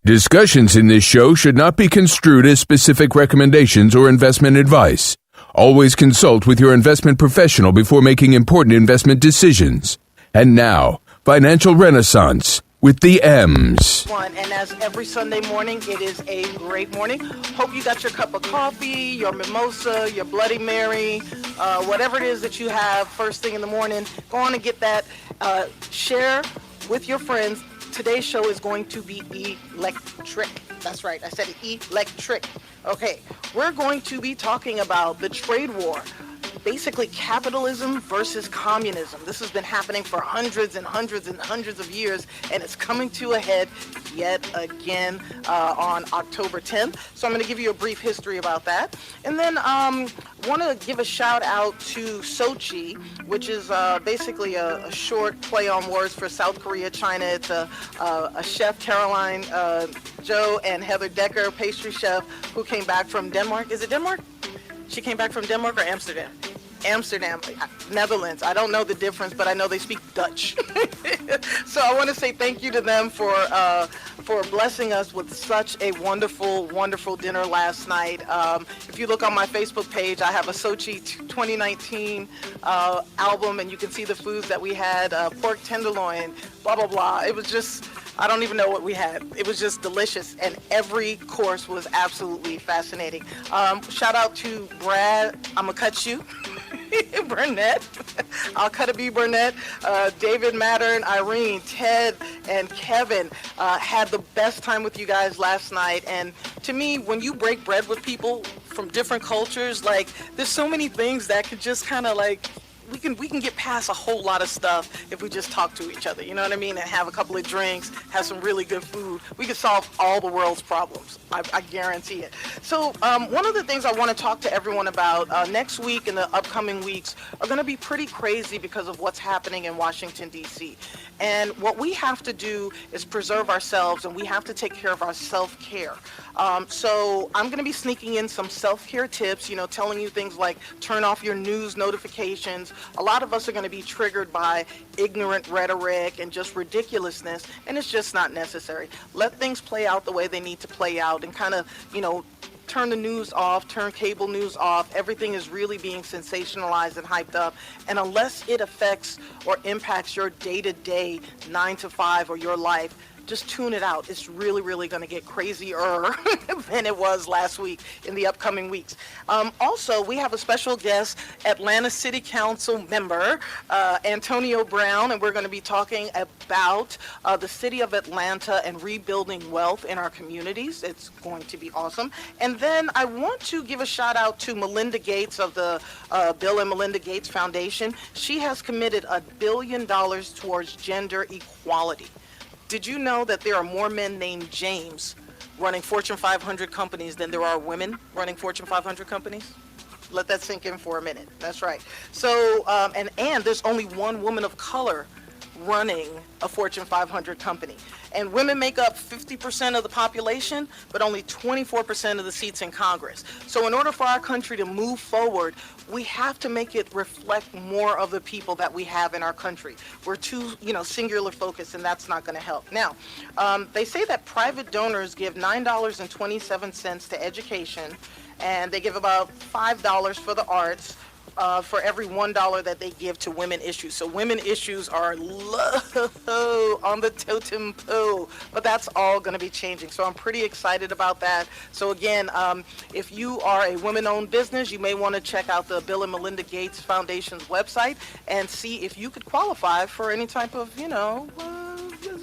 Discussions in this show should not be construed as specific recommendations or investment advice. Always consult with your investment professional before making important investment decisions. And now, Financial Renaissance with the M's. And as every Sunday morning, it is a great morning. Hope you got your cup of coffee, your mimosa, your Bloody Mary, whatever it is that you have first thing in the morning. Go on and get that. Share with your friends. Today's show is going to be electric. That's right, I said electric. Okay, we're going to be talking about the trade war. Basically, capitalism versus communism. This has been happening for hundreds and hundreds and hundreds of years, and it's coming to a head yet again on October 10th. So I'm going to give you a brief history about that. And then want to give a shout out to Sochi, which is basically a short play on words for South Korea, China. It's a chef, Caroline Joe and Heather Decker, pastry chef, who came back from Denmark. Is it Denmark? She came back from Denmark or Amsterdam? Amsterdam, Netherlands. I don't know the difference, but I know they speak Dutch. So I want to say thank you to them for blessing us with such a wonderful, wonderful dinner last night. If you look on my Facebook page, I have a Sochi 2019 album, and you can see the foods that we had, pork tenderloin, blah, blah, blah. It was just, I don't even know what we had. It was just delicious, and every course was absolutely fascinating. Shout out to Brad, I'ma cut you. Burnett, I'll cut a B Burnett, David Mattern, Irene, Ted, and Kevin had the best time with you guys last night. And to me, when you break bread with people from different cultures, like, there's so many things that could just kind of like, we can get past a whole lot of stuff if we just talk to each other, you know what I mean, and have a couple of drinks, have some really good food. We can solve all the world's problems. I guarantee it. So one of the things I want to talk to everyone about next week and the upcoming weeks are going to be pretty crazy because of what's happening in Washington, D.C. And what we have to do is preserve ourselves, and we have to take care of our self-care. So I'm going to be sneaking in some self-care tips, you know, telling you things like turn off your news notifications. A lot of us are going to be triggered by ignorant rhetoric and just ridiculousness, and it's just not necessary. Let things play out the way they need to play out, and kind of, you know, turn the news off, turn cable news off. Everything is really being sensationalized and hyped up. And unless it affects or impacts your day-to-day 9 to 5 or your life, just tune it out. It's really, really going to get crazier than it was last week in the upcoming weeks. Also, we have a special guest, Atlanta City Council member, Antonio Brown, and we're going to be talking about the city of Atlanta and rebuilding wealth in our communities. It's going to be awesome. And then I want to give a shout out to Melinda Gates of the Bill and Melinda Gates Foundation. She has committed $1 billion towards gender equality. Did you know that there are more men named James running Fortune 500 companies than there are women running Fortune 500 companies? Let that sink in for a minute. That's right. So, and there's only one woman of color running a Fortune 500 company. And women make up 50% of the population, but only 24% of the seats in Congress. So in order for our country to move forward, we have to make it reflect more of the people that we have in our country. We're too, singular focused, and that's not going to help. Now, they say that private donors give $9.27 to education, and they give about $5 for the arts, for every $1 that they give to women issues. So women issues are low on the totem pole, but that's all going to be changing. So I'm pretty excited about that. So again, if you are a women-owned business, you may want to check out the Bill and Melinda Gates Foundation's website and see if you could qualify for any type of,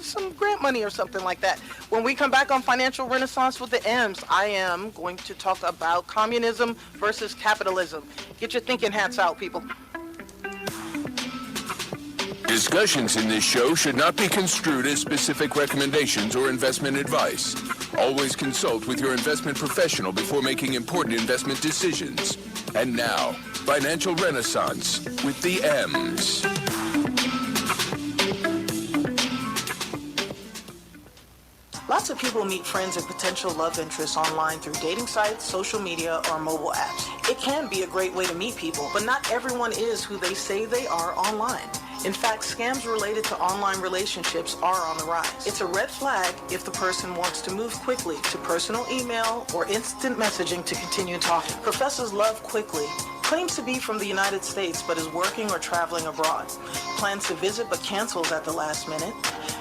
some grant money or something like that. When we come back on Financial Renaissance with the M's, I am going to talk about communism versus capitalism. Get your thinking hats out, people. Discussions in this show should not be construed as specific recommendations or investment advice. Always consult with your investment professional before making important investment decisions. And now, Financial Renaissance with the M's. Lots of people meet friends and potential love interests online through dating sites, social media, or mobile apps. It can be a great way to meet people, but not everyone is who they say they are online. In fact, scams related to online relationships are on the rise. It's a red flag if the person wants to move quickly to personal email or instant messaging to continue talking. Professors Love Quickly claims to be from the United States but is working or traveling abroad. Plans to visit but cancels at the last minute.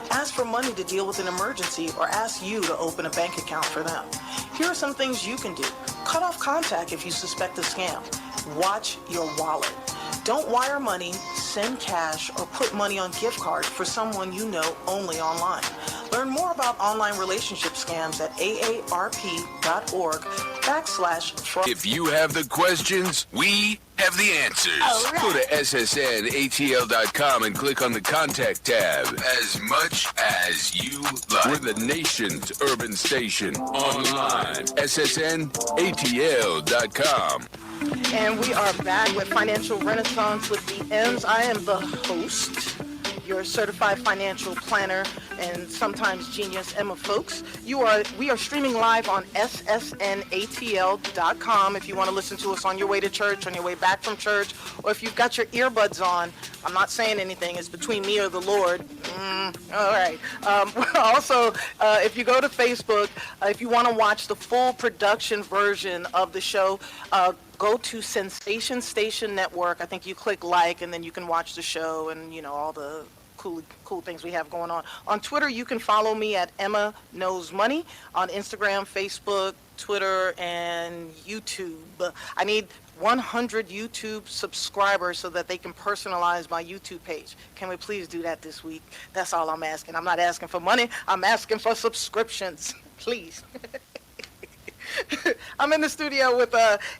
Asks for money to deal with an emergency or asks you to open a bank account for them. Here are some things you can do. Cut off contact if you suspect a scam. Watch your wallet. Don't wire money, send cash, or put money on gift cards for someone you know only online. Learn more about online relationship scams at aarp.org/fraud. If you have the questions, we have the answers. All right. Go to ssnatl.com and click on the Contact tab. As much as you like. We're the nation's urban station. Online. ssnatl.com. And we are back with Financial Renaissance with the M's. I am the host, your certified financial planner and sometimes genius, Emma Folks. We are streaming live on ssnatl.com if you want to listen to us on your way to church, on your way back from church, or if you've got your earbuds on. I'm not saying anything. It's between me or the Lord. All right. Also, if you go to Facebook, if you want to watch the full production version of the show, go to Sensation Station Network. I think you click like, and then you can watch the show and, all the cool things we have going on. On Twitter, you can follow me at Emma Knows Money. On Instagram, Facebook, Twitter, and YouTube. I need 100 YouTube subscribers so that they can personalize my YouTube page. Can we please do that this week? That's all I'm asking. I'm not asking for money. I'm asking for subscriptions. Please. I'm in the studio with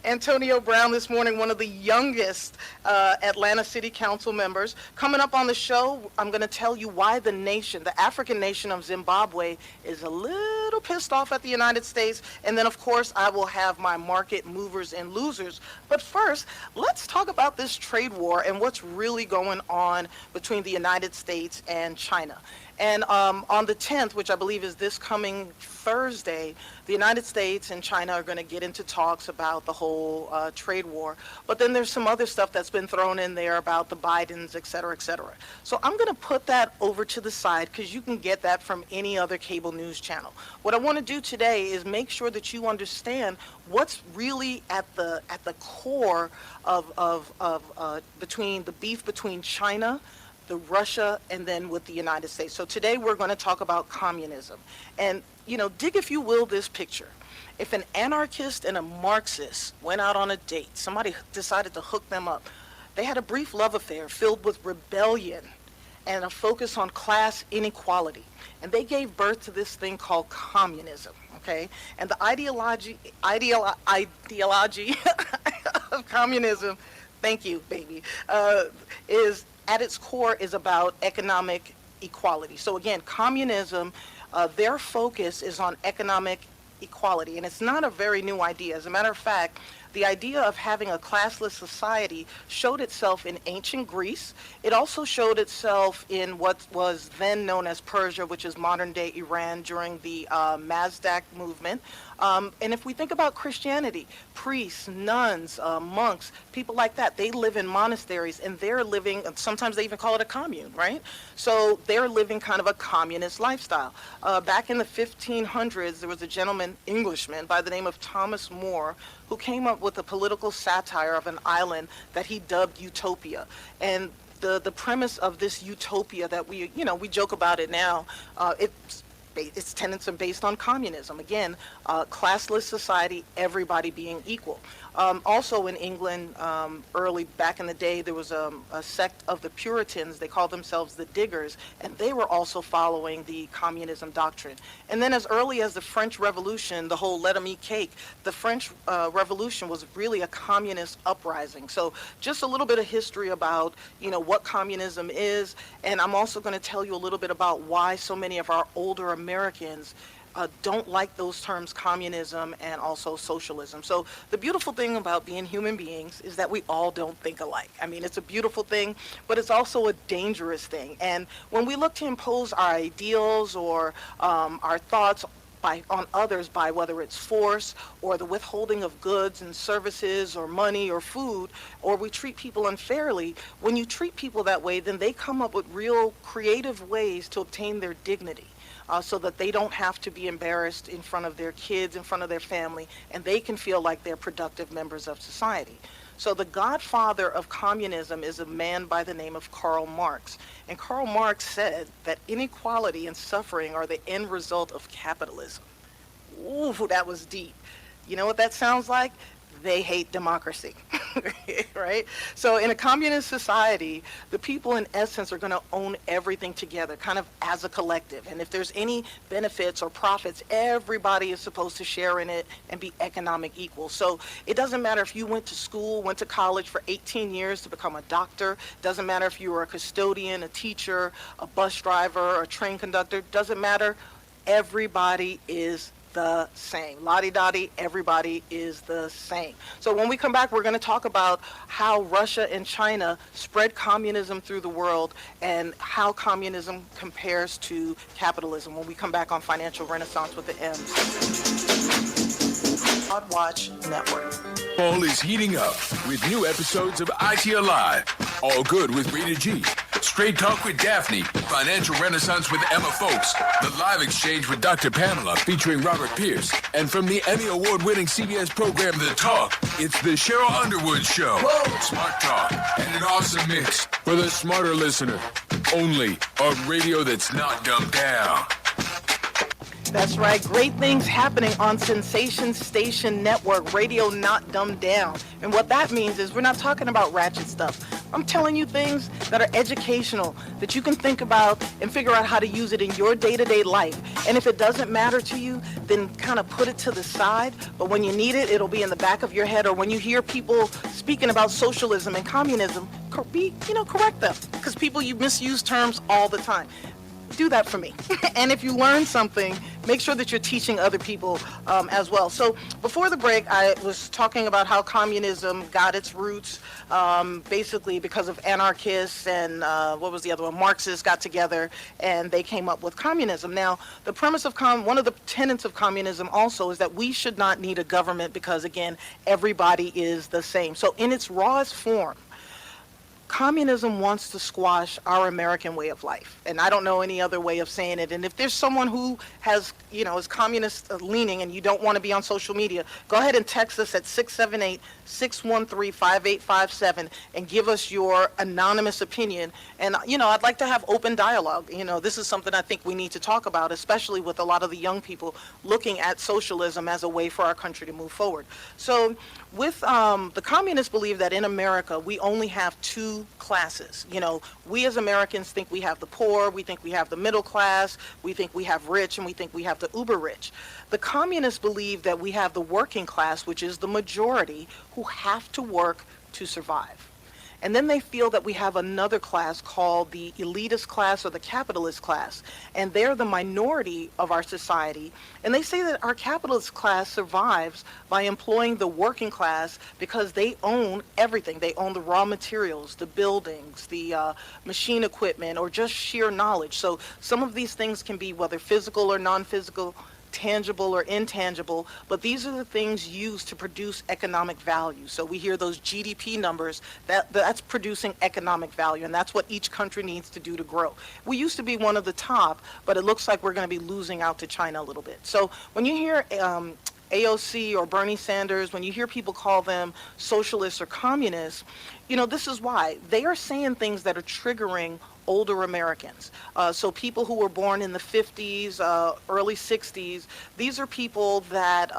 Antonio Brown this morning, one of the youngest Atlanta City Council members. Coming up on the show, I'm going to tell you why the African nation of Zimbabwe, is a little pissed off at the United States. And then, of course, I will have my market movers and losers. But first, let's talk about this trade war and what's really going on between the United States and China. And on the 10th, which I believe is this coming Thursday, the United States and China are going to get into talks about the whole trade war. But then there's some other stuff that's been thrown in there about the Bidens, et cetera, et cetera. So I'm going to put that over to the side because you can get that from any other cable news channel. What I want to do today is make sure that you understand what's really at the core of between the beef between China, Russia, and then with the United States. So today we're going to talk about communism. And, dig, if you will, this picture. If an anarchist and a Marxist went out on a date, somebody decided to hook them up. They had a brief love affair filled with rebellion and a focus on class inequality. And they gave birth to this thing called communism, okay? And the ideology of communism, thank you, baby, is at its core is about economic equality. So again, communism, their focus is on economic equality, and it's not a very new idea. As a matter of fact, the idea of having a classless society showed itself in ancient Greece. It also showed itself in what was then known as Persia, which is modern-day Iran, during the Mazdak movement. And if we think about Christianity, priests, nuns, monks, people like that, they live in monasteries, and they're living, sometimes they even call it a commune, right? So they're living kind of a communist lifestyle. Back in the 1500s, there was a gentleman, Englishman, by the name of Thomas More, who came up with a political satire of an island that he dubbed Utopia. And the premise of this utopia that we joke about it now, its tenets are based on communism. Again, classless society, everybody being equal. Also in England, early back in the day, there was a sect of the Puritans. They called themselves the Diggers, and they were also following the communism doctrine. And then as early as the French Revolution, the whole let 'em eat cake, the French Revolution was really a communist uprising. So just a little bit of history about, what communism is, and I'm also going to tell you a little bit about why so many of our older Americans don't like those terms, communism and also socialism. So the beautiful thing about being human beings is that we all don't think alike. I mean, it's a beautiful thing, but it's also a dangerous thing. And when we look to impose our ideals or our thoughts on others by whether it's force or the withholding of goods and services or money or food, or we treat people unfairly, when you treat people that way, then they come up with real creative ways to obtain their dignity. So that they don't have to be embarrassed in front of their kids, in front of their family, and they can feel like they're productive members of society. So the godfather of communism is a man by the name of Karl Marx. And Karl Marx said that inequality and suffering are the end result of capitalism. Ooh, that was deep. You know what that sounds like? They hate democracy, right? So in a communist society, the people in essence are going to own everything together, kind of as a collective. And if there's any benefits or profits, everybody is supposed to share in it and be economic equal. So it doesn't matter if you went to school, went to college for 18 years to become a doctor. Doesn't matter if you were a custodian, a teacher, a bus driver, a train conductor. Doesn't matter. Everybody is the same. Lottie-dottie, everybody is the same. So when we come back, we're going to talk about how Russia and China spread communism through the world and how communism compares to capitalism when we come back on Financial Renaissance with the M's. Watch Network. Fall is heating up with new episodes of IT Alive. All good with Rita G. Straight Talk with Daphne, Financial Renaissance with Emma Folks, The Live Exchange with Dr. Pamela featuring Robert Pierce, and from the Emmy Award-winning CBS program The Talk, it's the Cheryl Underwood Show. Whoa. Smart Talk, and an awesome mix for the smarter listener. Only on radio that's not dumbed down. That's right. Great things happening on Sensation Station Network, radio not dumbed down. And what that means is we're not talking about ratchet stuff. I'm telling you things that are educational, that you can think about and figure out how to use it in your day-to-day life. And if it doesn't matter to you, then kind of put it to the side. But when you need it, it'll be in the back of your head. Or when you hear people speaking about socialism and communism, correct them. Because people, you misuse terms all the time. Do that for me. And if you learn something, make sure that you're teaching other people as well. So before the break, I was talking about how communism got its roots basically because of anarchists and what was the other one? Marxists got together and they came up with communism. Now, the premise of one of the tenets of communism also is that we should not need a government because, again, everybody is the same. So in its rawest form, communism wants to squash our American way of life. And I don't know any other way of saying it. And if there's someone who has, is communist leaning and you don't want to be on social media, go ahead and text us at 678-613-5857 and give us your anonymous opinion. And, I'd like to have open dialogue. This is something I think we need to talk about, especially with a lot of the young people looking at socialism as a way for our country to move forward. So with the communists believe that in America, we only have two classes. We as Americans think we have the poor, we think we have the middle class, we think we have rich, and we think we have the uber rich. The communists believe that we have the working class, which is the majority, who have to work to survive. And then they feel that we have another class called the elitist class or the capitalist class. And they're the minority of our society. And they say that our capitalist class survives by employing the working class because they own everything. They own the raw materials, the buildings, the machine equipment, or just sheer knowledge. So some of these things can be whether physical or non-physical, tangible or intangible, but these are the things used to produce economic value. So we hear those GDP numbers, that's producing economic value, and that's what each country needs to do to grow. We used to be one of the top, but it looks like we're going to be losing out to China a little bit. So when you hear AOC or Bernie Sanders, when you hear people call them socialists or communists, this is why. They are saying things that are triggering older Americans. So people who were born in the 50s, early 60s, these are people that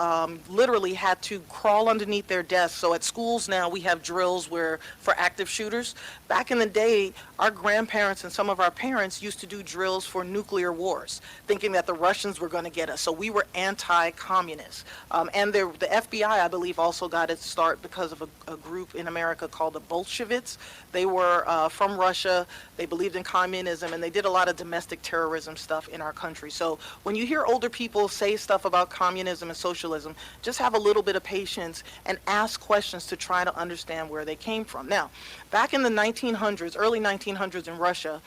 literally had to crawl underneath their desks. So at schools now we have drills for active shooters. Back in the day, our grandparents and some of our parents used to do drills for nuclear wars, thinking that the Russians were going to get us. So we were anti-communist. And the FBI, I believe, also got its start because of a group in America called the Bolsheviks. They were from Russia. They believed believed in communism, and they did a lot of domestic terrorism stuff in our country. So when you hear older people say stuff about communism and socialism, just have a little bit of patience and ask questions to try to understand where they came from. Now, back in the 1900s, early 1900s in Russia,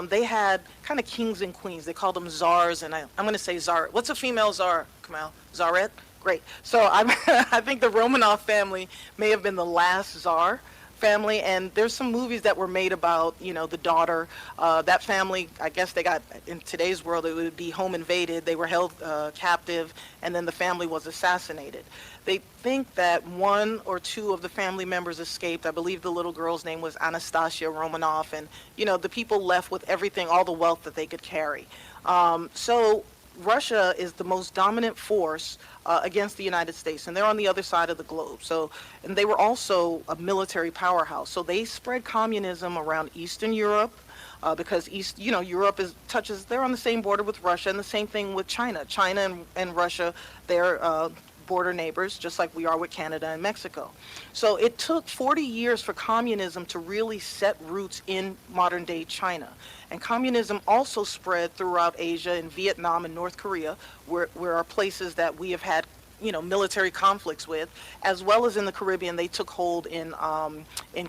they had kind of kings and queens. They called them czars, and I'm going to say czar. What's a female czar, Kamal? Czarette? Great. So I think the Romanov family may have been the last czar family, and there's some movies that were made about, the daughter. That family, I guess they got, in today's world, it would be home invaded. They were held captive, and then the family was assassinated. They think that one or two of the family members escaped. I believe the little girl's name was Anastasia Romanov, and, the people left with everything, all the wealth that they could carry. So Russia is the most dominant force against the United States, and they're on the other side of the globe. So, and they were also a military powerhouse. So they spread communism around Eastern Europe, because Europe they're on the same border with Russia, and the same thing with China. China and Russia, they're border neighbors, just like we are with Canada and Mexico. So it took 40 years for communism to really set roots in modern day China. And communism also spread throughout Asia and Vietnam and North Korea, where are places that we have had military conflicts with, as well as in the Caribbean. They took hold in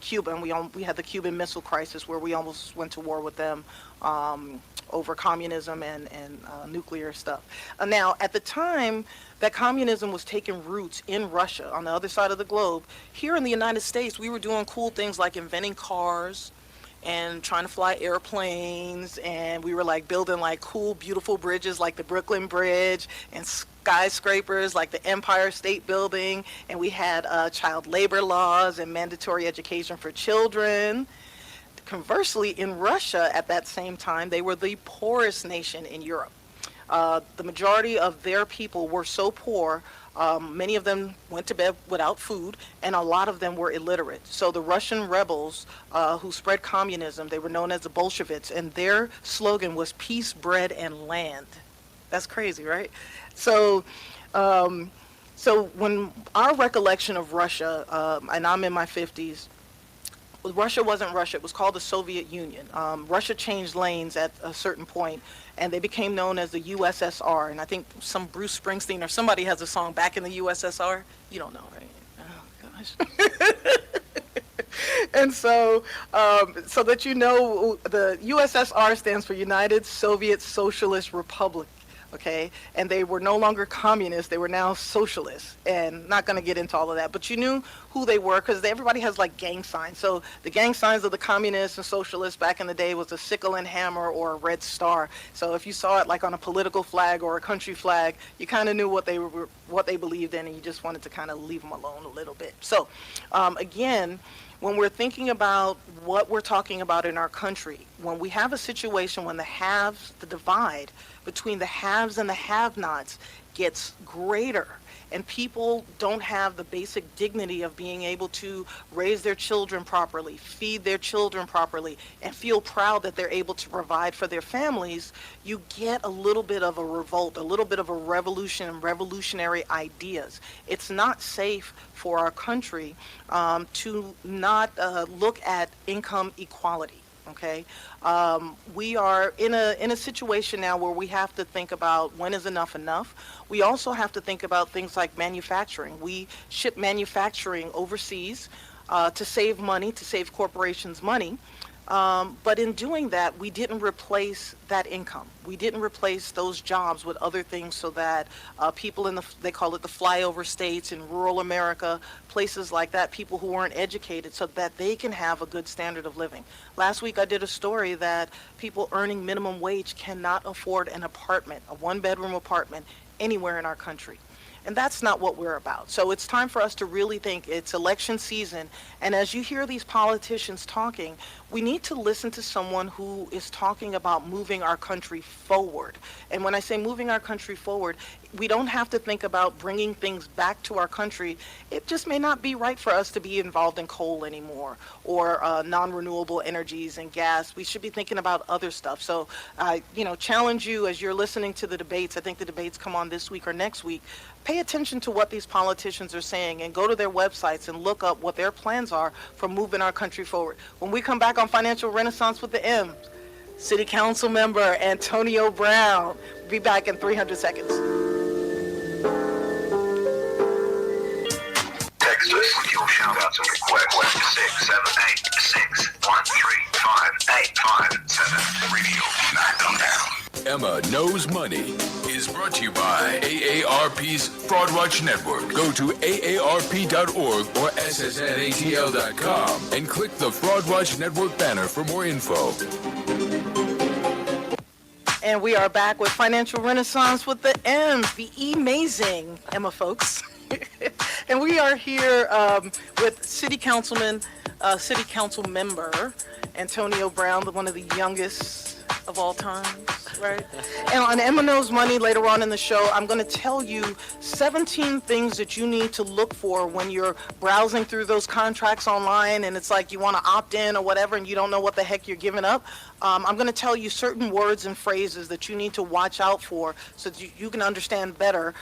Cuba, and we had the Cuban Missile Crisis, where we almost went to war with them over communism and nuclear stuff. Now, at the time that communism was taking roots in Russia, on the other side of the globe, here in the United States, we were doing cool things like inventing cars and trying to fly airplanes, and we were like building like cool, beautiful bridges like the Brooklyn Bridge, and skyscrapers like the Empire State Building, and we had child labor laws and mandatory education for children. Conversely, in Russia at that same time, they were the poorest nation in Europe. The majority of their people were so poor, many of them went to bed without food, and a lot of them were illiterate. So the Russian rebels who spread communism, they were known as the Bolsheviks, and their slogan was peace, bread, and land. That's crazy, right? So when our recollection of Russia, and I'm in my 50s, Russia wasn't Russia. It was called the Soviet Union. Russia changed lanes at a certain point, and they became known as the USSR. And I think some Bruce Springsteen or somebody has a song, Back in the USSR. You don't know, right? Oh, gosh. And so that the USSR stands for United Soviet Socialist Republic. Okay, and they were no longer communists, they were now socialists, and not going to get into all of that, but you knew who they were because everybody has like gang signs. So the gang signs of the communists and socialists back in the day was a sickle and hammer or a red star. So if you saw it like on a political flag or a country flag, you kind of knew what they believed in, and you just wanted to kind of leave them alone a little bit. So again, when we're thinking about what we're talking about in our country, when we have a situation when the divide between the haves and the have-nots gets greater, and people don't have the basic dignity of being able to raise their children properly, feed their children properly, and feel proud that they're able to provide for their families, you get a little bit of a revolt, a little bit of a revolution and revolutionary ideas. It's not safe for our country to not look at income equality. Okay, we are in a situation now where we have to think about when is enough enough. We also have to think about things like manufacturing. We ship manufacturing overseas to save money, to save corporations money. But in doing that, we didn't replace that income. We didn't replace those jobs with other things so that people they call it the flyover states in rural America, places like that, people who weren't educated, so that they can have a good standard of living. Last week I did a story that people earning minimum wage cannot afford an apartment, a one-bedroom apartment, anywhere in our country. And that's not what we're about. So it's time for us to really think. It's election season, and as you hear these politicians talking, we need to listen to someone who is talking about moving our country forward. And when I say moving our country forward, we don't have to think about bringing things back to our country. It just may not be right for us to be involved in coal anymore, or non-renewable energies and gas. We should be thinking about other stuff. So I challenge you as you're listening to the debates. I think the debates come on this week or next week. Pay attention to what these politicians are saying and go to their websites and look up what their plans are for moving our country forward. When we come back on Financial Renaissance with the M, City Council member Antonio Brown. Be back in 300 seconds. Text us with your shout-outs and requests to 678-613-58557. Radio Smack 'em Down. Emma Knows Money is brought to you by AARP's Fraud Watch Network. Go to aarp.org or ssnatl.com and click the Fraud Watch Network banner for more info. And we are back with Financial Renaissance with the M's, the amazing Emma folks. And we are here with City Council member Antonio Brown, one of the youngest of all times, right? And on Emma Knows Money, later on in the show, I'm going to tell you 17 things that you need to look for when you're browsing through those contracts online and it's like you want to opt in or whatever and you don't know what the heck you're giving up. I'm going to tell you certain words and phrases that you need to watch out for so that you can understand better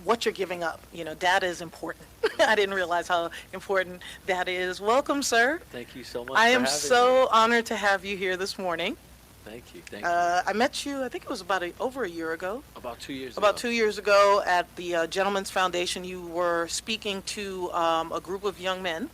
what you're giving up. You know, data is important. I didn't realize how important data is. Welcome, sir. Thank you so much. I am so honored to have you here this morning. Thank you. Thank you. I met you, I think it was over a year ago. About 2 years ago. About 2 years ago at the Gentlemen's Foundation. You were speaking to a group of young men,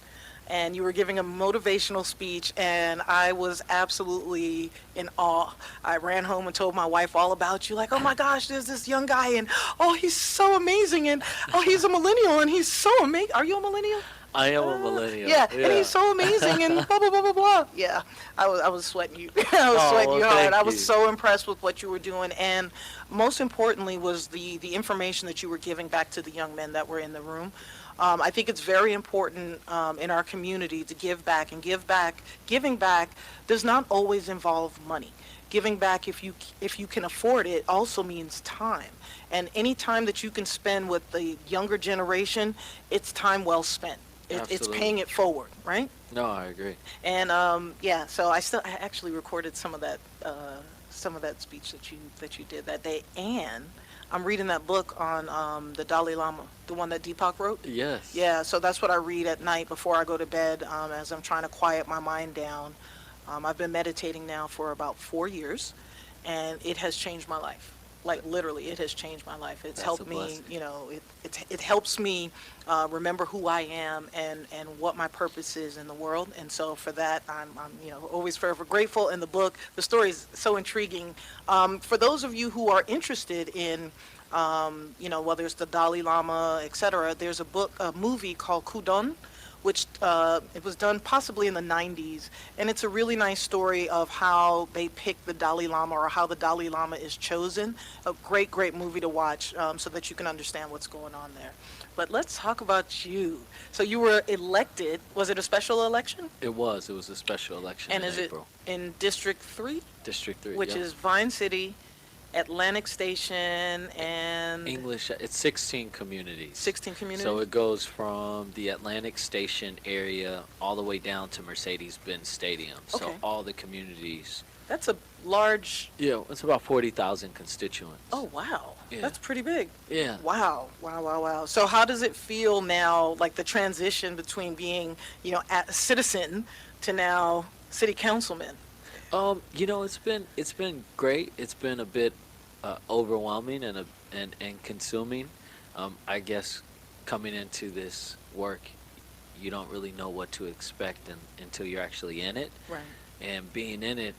and you were giving a motivational speech, and I was absolutely in awe. I ran home and told my wife all about you, like, oh my gosh, there's this young guy, and oh, he's so amazing, and oh, he's a millennial, and he's so amazing. Are you a millennial? I am a millennial. Yeah, and he's so amazing, and blah, blah, blah, blah, blah. Yeah, I was sweating you. I was sweating you hard. I was so impressed with what you were doing, and most importantly was the information that you were giving back to the young men that were in the room. I think it's very important in our community to give back and give back. Giving back does not always involve money. Giving back, if you can afford it, also means time. And any time that you can spend with the younger generation, it's time well spent. It's paying it forward, right? No, I agree. And yeah, so I actually recorded some of that speech that you did that day, and I'm reading that book on the Dalai Lama, the one that Deepak wrote. Yes. Yeah, so that's what I read at night before I go to bed as I'm trying to quiet my mind down. I've been meditating now for about 4 years, and it has changed my life. Like literally, it has changed my life. It's helped me, you know, it helps me remember who I am and what my purpose is in the world. And so for that, I'm always forever grateful. And the story is so intriguing. For those of you who are interested in, whether it's the Dalai Lama, etc., there's a movie called Kudon, which it was done possibly in the 90s, and it's a really nice story of how they pick the Dalai Lama or how the Dalai Lama is chosen. A great movie to watch so that you can understand what's going on there. But let's talk about you. So you were elected. Was it a special election? It was a special election in April. It in District 3? District 3, which is Vine City, Atlantic Station, and English. It's 16 communities. 16 communities. So it goes from the Atlantic Station area all the way down to Mercedes-Benz Stadium. Okay. So all the communities. That's a large. Yeah, it's about 40,000 constituents. Oh wow, yeah. That's pretty big. Yeah. Wow. So how does it feel now, like the transition between being, a citizen to now city councilman? It's been great. It's been a bit overwhelming and consuming. I guess coming into this work, you don't really know what to expect until you're actually in it. Right. And being in it,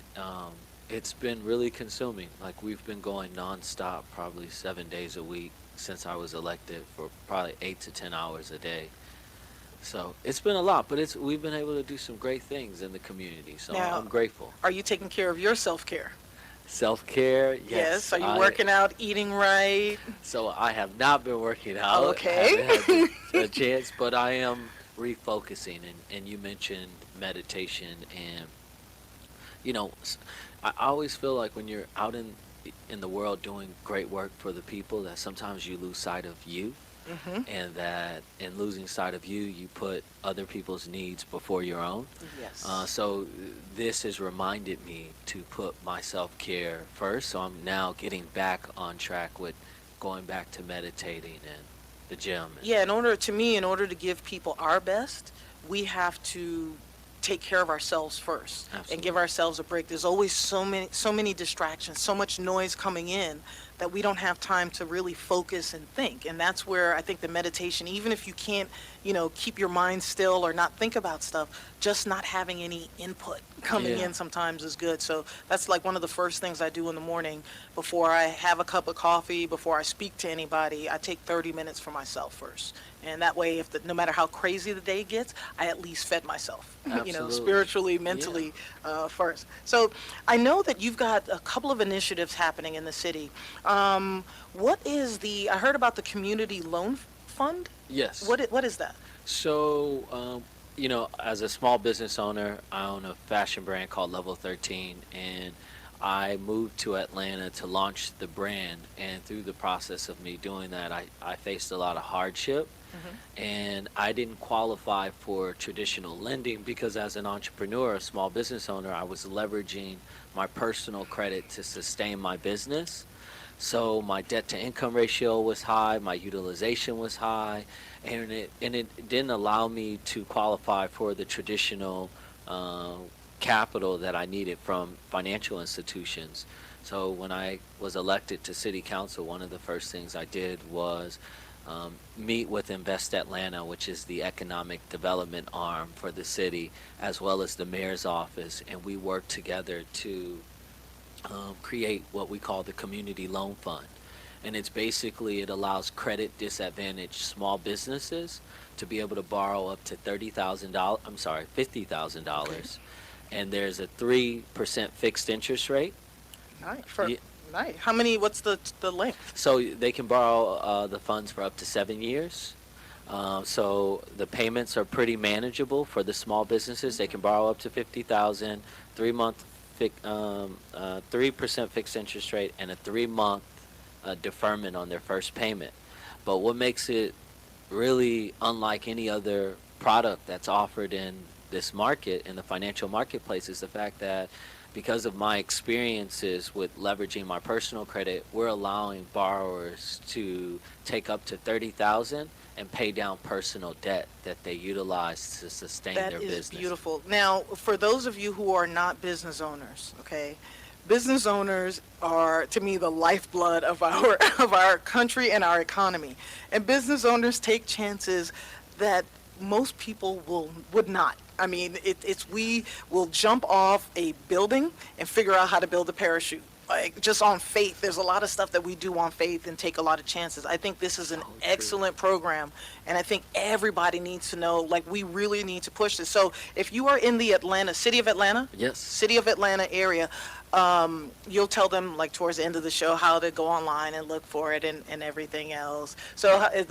it's been really consuming. Like we've been going nonstop, probably 7 days a week since I was elected, for probably 8 to 10 hours a day. So it's been a lot, but we've been able to do some great things in the community. So now, I'm grateful. Are you taking care of your self-care? Self-care, yes. Are you working out, eating right? So I have not been working out. Okay. I haven't had a chance, but I am refocusing. And you mentioned meditation, and I always feel like when you're out in the world doing great work for the people, that sometimes you lose sight of you. Mm-hmm. And that in losing sight of you, you put other people's needs before your own. Yes. So this has reminded me to put my self-care first. So I'm now getting back on track with going back to meditating and the gym. Yeah, in order to give people our best, we have to take care of ourselves first and Absolutely. give ourselves a break. There's always so many distractions, so much noise coming in that we don't have time to really focus and think. And that's where I think the meditation, even if you can't, keep your mind still or not think about stuff, just not having any input coming Yeah. in sometimes is good. So that's like one of the first things I do in the morning before I have a cup of coffee, before I speak to anybody. I take 30 minutes for myself first. And that way, no matter how crazy the day gets, I at least fed myself, Absolutely. spiritually, mentally, first. So I know that you've got a couple of initiatives happening in the city. What is I heard about the Community Loan Fund. Yes. What is that? So, as a small business owner, I own a fashion brand called Level 13, and I moved to Atlanta to launch the brand. And through the process of me doing that, I faced a lot of hardship, and I didn't qualify for traditional lending because as an entrepreneur, a small business owner, I was leveraging my personal credit to sustain my business. So my debt to income ratio was high, my utilization was high, and it didn't allow me to qualify for the traditional capital that I needed from financial institutions. So when I was elected to city council, one of the first things I did was meet with Invest Atlanta, which is the economic development arm for the city, as well as the mayor's office, and we worked together to create what we call the Community Loan Fund. And it allows credit disadvantaged small businesses to be able to borrow up to $50,000. And there's a 3% fixed interest rate. Nice. Ye- Nice. What's the length? So they can borrow the funds for up to 7 years. So the payments are pretty manageable for the small businesses. They can borrow up to 50,000, 3-month 3% fixed interest rate, and a 3-month deferment on their first payment. But what makes it really unlike any other product that's offered in this market, in the financial marketplace, is the fact that because of my experiences with leveraging my personal credit, we're allowing borrowers to take up to $30,000 and pay down personal debt that they utilize to sustain That their is business. beautiful. Now, for those of you who are not business owners, okay, business owners are, to me, the lifeblood of our of our country and our economy. And business owners take chances that most people would not. I mean, we will jump off a building and figure out how to build a parachute. Like, just on faith. There's a lot of stuff that we do on faith and take a lot of chances. I think this is an excellent program, and I think everybody needs to know, like, we really need to push this. So if you are in the city of Atlanta Yes. area, you'll tell them, like, towards the end of the show how to go online and look for it and everything else. So is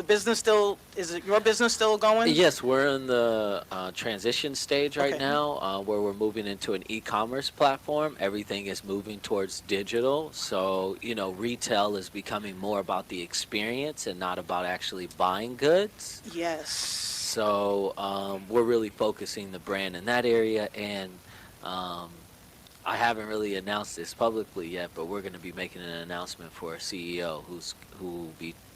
your business still going? Yes, we're in the transition stage right Okay. now, where we're moving into an e-commerce platform. Everything is moving towards digital, so retail is becoming more about the experience and not about actually buying goods. Yes. So we're really focusing the brand in that area, and I haven't really announced this publicly yet, but we're going to be making an announcement for a CEO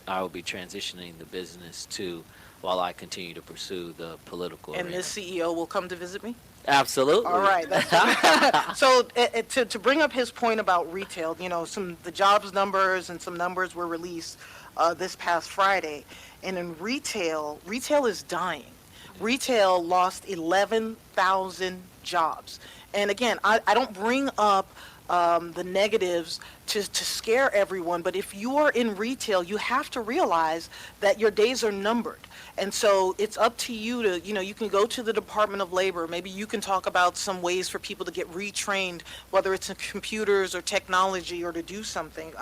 I will be transitioning the business to while I continue to pursue the political And arena. this CEO will come to visit me? Absolutely. All right. So to bring up his point about retail, the jobs numbers and some numbers were released this past Friday. And in retail is dying. Retail lost 11,000 jobs. And again, I don't bring up the negatives to scare everyone, but if you are in retail, you have to realize that your days are numbered. And so it's up to you to, you can go to the Department of Labor. Maybe you can talk about some ways for people to get retrained, whether it's in computers or technology or to do something.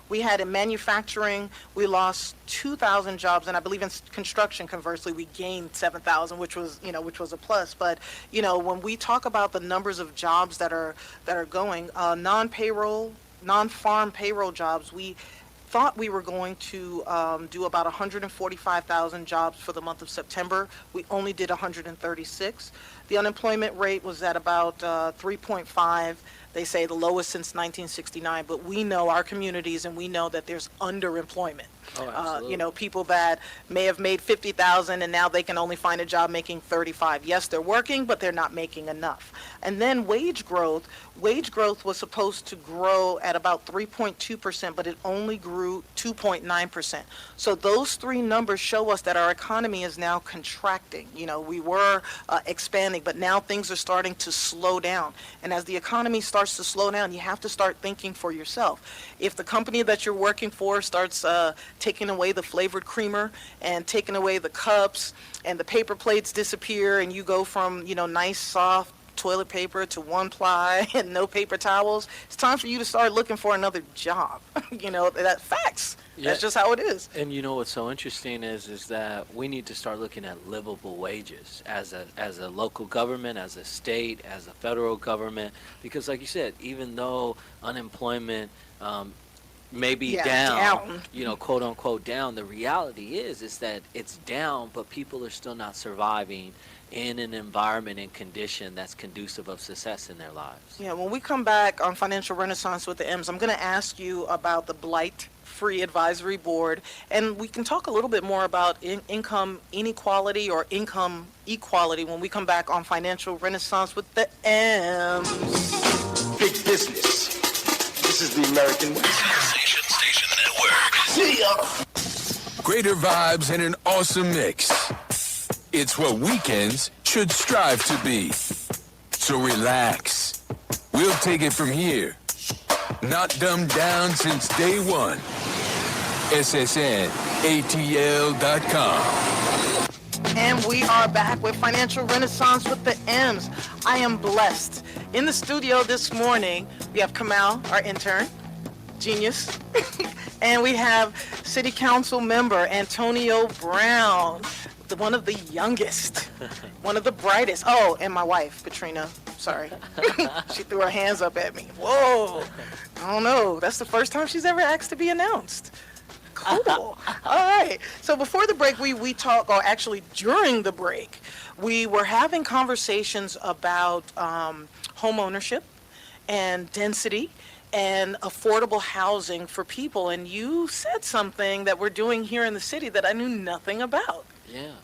We had in manufacturing, we lost 2,000 jobs, and I believe in construction, conversely, we gained 7,000, which was a plus. But, when we talk about the numbers of jobs that are going, non-farm payroll jobs, we thought we were going to do about 145,000 jobs for the month of September. We only did 136. The unemployment rate was at about 3.5. They say the lowest since 1969, but we know our communities and we know that there's underemployment. Oh, absolutely. People that may have made 50,000 and now they can only find a job making 35. Yes, they're working, but they're not making enough. And then wage growth was supposed to grow at about 3.2%, but it only grew 2.9%. So those three numbers show us that our economy is now contracting. We were expanding, but now things are starting to slow down. And as the economy starts to slow down, you have to start thinking for yourself. If the company that you're working for starts taking away the flavored creamer and taking away the cups and the paper plates disappear and you go from, nice, soft toilet paper to one ply and no paper towels, it's time for you to start looking for another job. That's facts. Yeah. That's just how it is. And what's so interesting is that we need to start looking at livable wages as a local government, as a state, as a federal government, because like you said, even though unemployment maybe down, quote unquote down, the reality is that it's down, but people are still not surviving in an environment and condition that's conducive of success in their lives. Yeah, when we come back on Financial Renaissance with the M's, I'm going to ask you about the Blight Free Advisory Board, and we can talk a little bit more about income inequality or income equality when we come back on Financial Renaissance with the M's. Big business. This is the American way. Station Network. See ya. Greater vibes and an awesome mix. It's what weekends should strive to be. So relax. We'll take it from here. Not dumbed down since day one. SSNATL.com. And we are back with Financial Renaissance with the M's. I am blessed. In the studio this morning, we have Kamal, our intern, genius, and we have City Council member Antonio Brown, one of the youngest, one of the brightest. Oh, and my wife, Katrina. Sorry. She threw her hands up at me. Whoa. I don't know. That's the first time she's ever asked to be announced. Cool. All right. So before the break, we talked, or actually during the break, we were having conversations about home ownership and density and affordable housing for people. And you said something that we're doing here in the city that I knew nothing about. Yeah,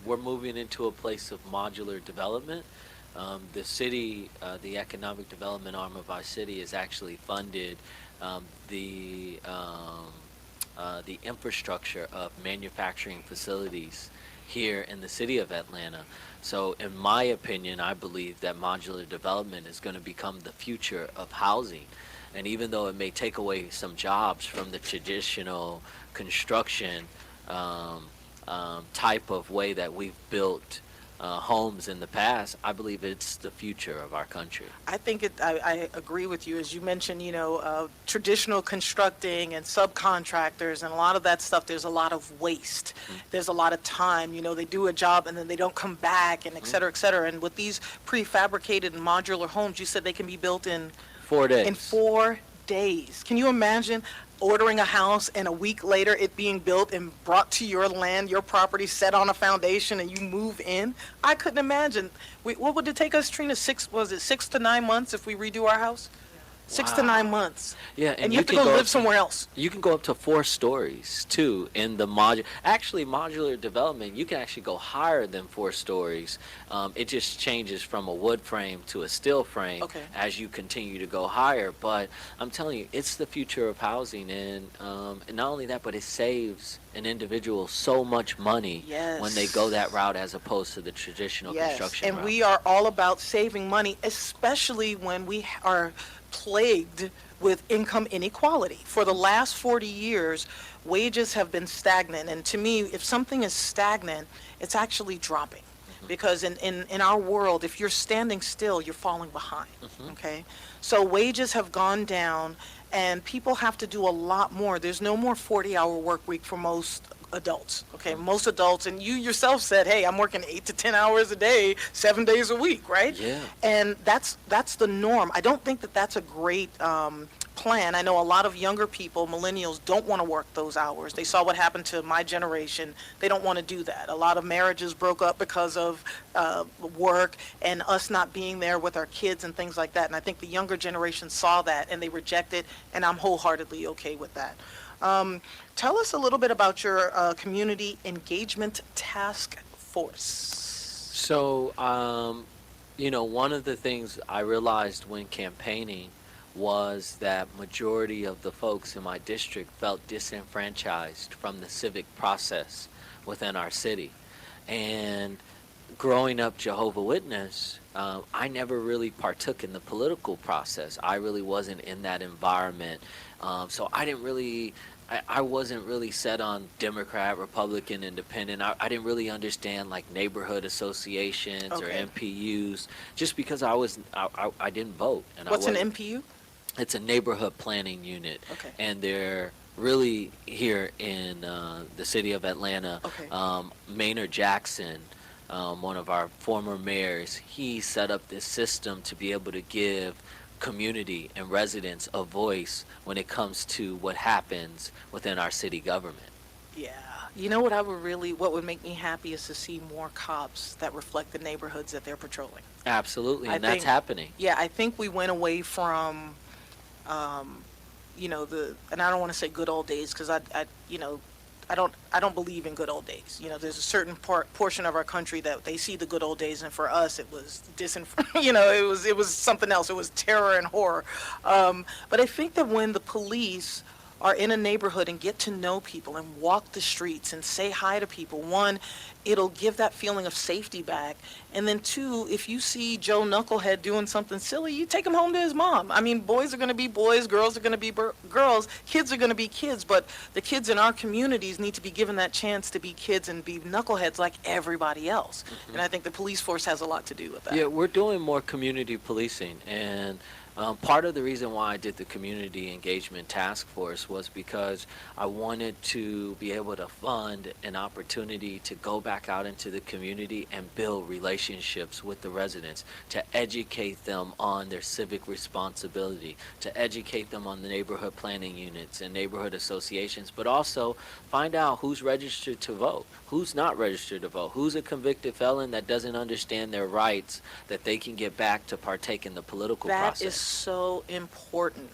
we're moving into a place of modular development. The city, the economic development arm of our city, has actually funded the infrastructure of manufacturing facilities here in the city of Atlanta. So in my opinion, I believe that modular development is going to become the future of housing. And even though it may take away some jobs from the traditional construction type of way that we've built homes in the past, I believe it's the future of our country. I think I agree with you. As you mentioned, traditional constructing and subcontractors and a lot of that stuff, there's a lot of waste. Mm-hmm. There's a lot of time. They do a job and then they don't come back and et cetera, et cetera. And with these prefabricated and modular homes, you said they can be built in 4 days. In 4 days. Can you imagine ordering a house and a week later it being built and brought to your land, your property, set on a foundation, and you move in? I couldn't imagine. What would it take us, Trina? 6 to 9 months if we redo our house? 6 to 9 months. Yeah, and you have to go live somewhere else. You can go up to 4 stories too in the modular development. You can actually go higher than 4 stories. It just changes from a wood frame to a steel frame as you continue to go higher. But I'm telling you, it's the future of housing, and not only that, but it saves an individual so much money when they go that route as opposed to the traditional construction route. And we are all about saving money, especially when we are plagued with income inequality. For the last 40 years, wages have been stagnant. And to me, if something is stagnant, it's actually dropping. Mm-hmm. Because in our world, if you're standing still, you're falling behind. Mm-hmm. Okay? So wages have gone down, and people have to do a lot more. There's no more 40-hour work week for most adults. Okay, most adults, and you yourself said, hey, I'm working 8 to 10 hours a day, 7 days a week, right? Yeah. And that's the norm. I don't think that that's a great plan. I know a lot of younger people, millennials, don't want to work those hours. They saw what happened to my generation. They don't want to do that. A lot of marriages broke up because of work and us not being there with our kids and things like that. And I think the younger generation saw that and they rejected, and I'm wholeheartedly okay with that. Tell us a little bit about your community engagement task force. So, one of the things I realized when campaigning was that majority of the folks in my district felt disenfranchised from the civic process within our city. And growing up Jehovah Witness, I never really partook in the political process. I really wasn't in that environment. So I wasn't really set on Democrat, Republican, Independent. I didn't really understand like neighborhood associations or MPUs, just because I didn't vote. And What's an MPU? It's a neighborhood planning unit, and they're really here in the city of Atlanta. Maynard Jackson, one of our former mayors, he set up this system to be able to give community and residents a voice when it comes to what happens within our city government. Yeah. You know what would make me happy is to see more cops that reflect the neighborhoods that they're patrolling. Absolutely, and that's happening. Yeah, I think we went away from, and I don't want to say good old days, because I don't believe in good old days. There's a certain portion of our country that they see the good old days, and for us it was it was something else. It was terror and horror. But I think that when the police are in a neighborhood and get to know people and walk the streets and say hi to people, one, it'll give that feeling of safety back. And then two, if you see Joe Knucklehead doing something silly, you take him home to his mom. I mean, boys are going to be boys, girls are going to be girls, kids are going to be kids, but the kids in our communities need to be given that chance to be kids and be knuckleheads like everybody else. And I think the police force has a lot to do with that. Yeah, we're doing more community policing, and part of the reason why I did the Community Engagement Task Force was because I wanted to be able to fund an opportunity to go back out into the community and build relationships with the residents, to educate them on their civic responsibility, to educate them on the neighborhood planning units and neighborhood associations, but also find out who's registered to vote, who's not registered to vote, who's a convicted felon that doesn't understand their rights, that they can get back to partake in the political process. That is so important.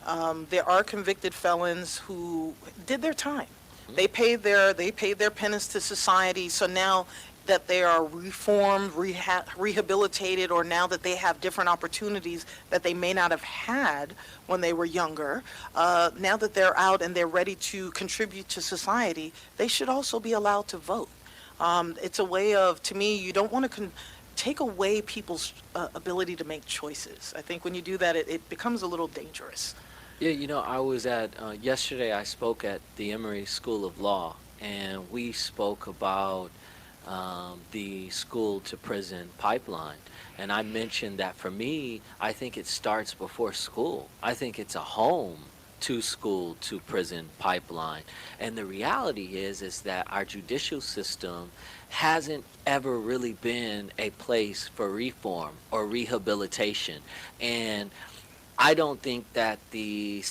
There are convicted felons who did their time. They paid their penance to society. So now that they are reformed, rehabilitated, or now that they have different opportunities that they may not have had when they were younger, now that they're out and they're ready to contribute to society, they should also be allowed to vote. It's a way of, to me, you don't want to take away people's ability to make choices. I think when you do that, it becomes a little dangerous. Yeah, I was yesterday I spoke at the Emory School of Law, and we spoke about the school to prison pipeline. And I mentioned that for me, I think it starts before school. I think it's a home to school to prison pipeline. And the reality is that our judicial system hasn't ever really been a place for reform or rehabilitation. And I don't think that the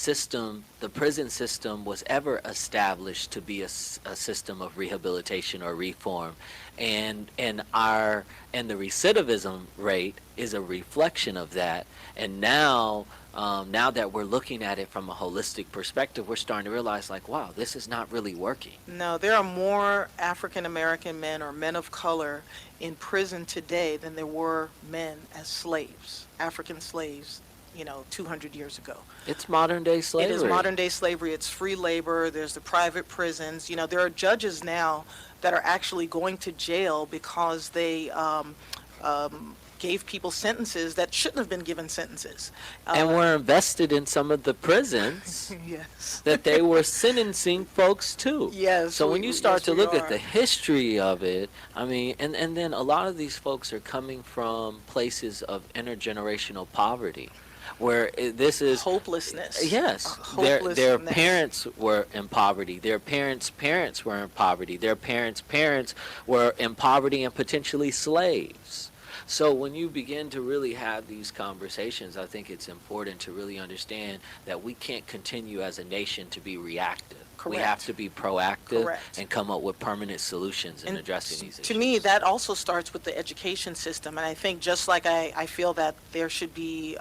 prison system was ever established to be a system of rehabilitation or reform. And the recidivism rate is a reflection of that. And now that we're looking at it from a holistic perspective, we're starting to realize, like, wow, this is not really working. No, there are more African American men or men of color in prison today than there were men as slaves, African slaves, 200 years ago. It's modern day slavery. It is modern day slavery. It's free labor. There's the private prisons. There are judges now that are actually going to jail because they gave people sentences that shouldn't have been given sentences. And were invested in some of the prisons yes. that they were sentencing folks to. Yes. So when you start to look at the history of it, I mean, and then a lot of these folks are coming from places of intergenerational poverty, where this is hopelessness. Yes, their parents were in poverty. Their parents' parents were in poverty. Their parents' parents were in poverty and potentially slaves. So when you begin to really have these conversations, I think it's important to really understand that we can't continue as a nation to be reactive. We Correct. have to be proactive Correct. and come up with permanent solutions in addressing these issues. To me, that also starts with the education system, and I think just like I feel that there should be,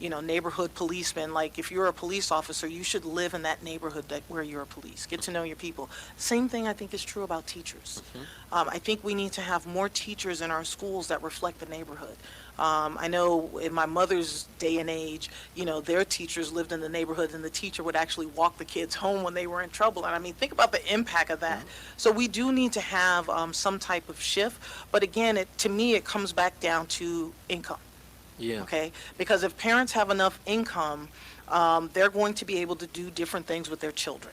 neighborhood policemen. Like if you're a police officer, you should live in that neighborhood where you're a police. Get to know your people. Same thing I think is true about teachers. I think we need to have more teachers in our schools that reflect the neighborhood. I know in my mother's day and age, their teachers lived in the neighborhood, and the teacher would actually walk the kids home when they were in trouble. And I mean, think about the impact of that. So we do need to have some type of shift. But again, to me, it comes back down to income. Yeah. Okay? Because if parents have enough income, they're going to be able to do different things with their children.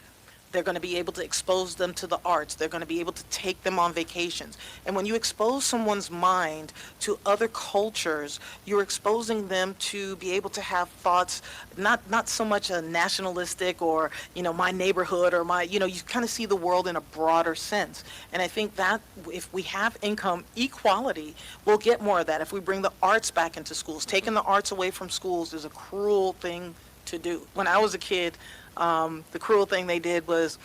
They're going to be able to expose them to the arts. They're going to be able to take them on vacations. And when you expose someone's mind to other cultures, you're exposing them to be able to have thoughts, not so much a nationalistic or, my neighborhood or you kind of see the world in a broader sense. And I think that if we have income equality, we'll get more of that. If we bring the arts back into schools, taking the arts away from schools is a cruel thing to do. When I was a kid, the cruel thing they did was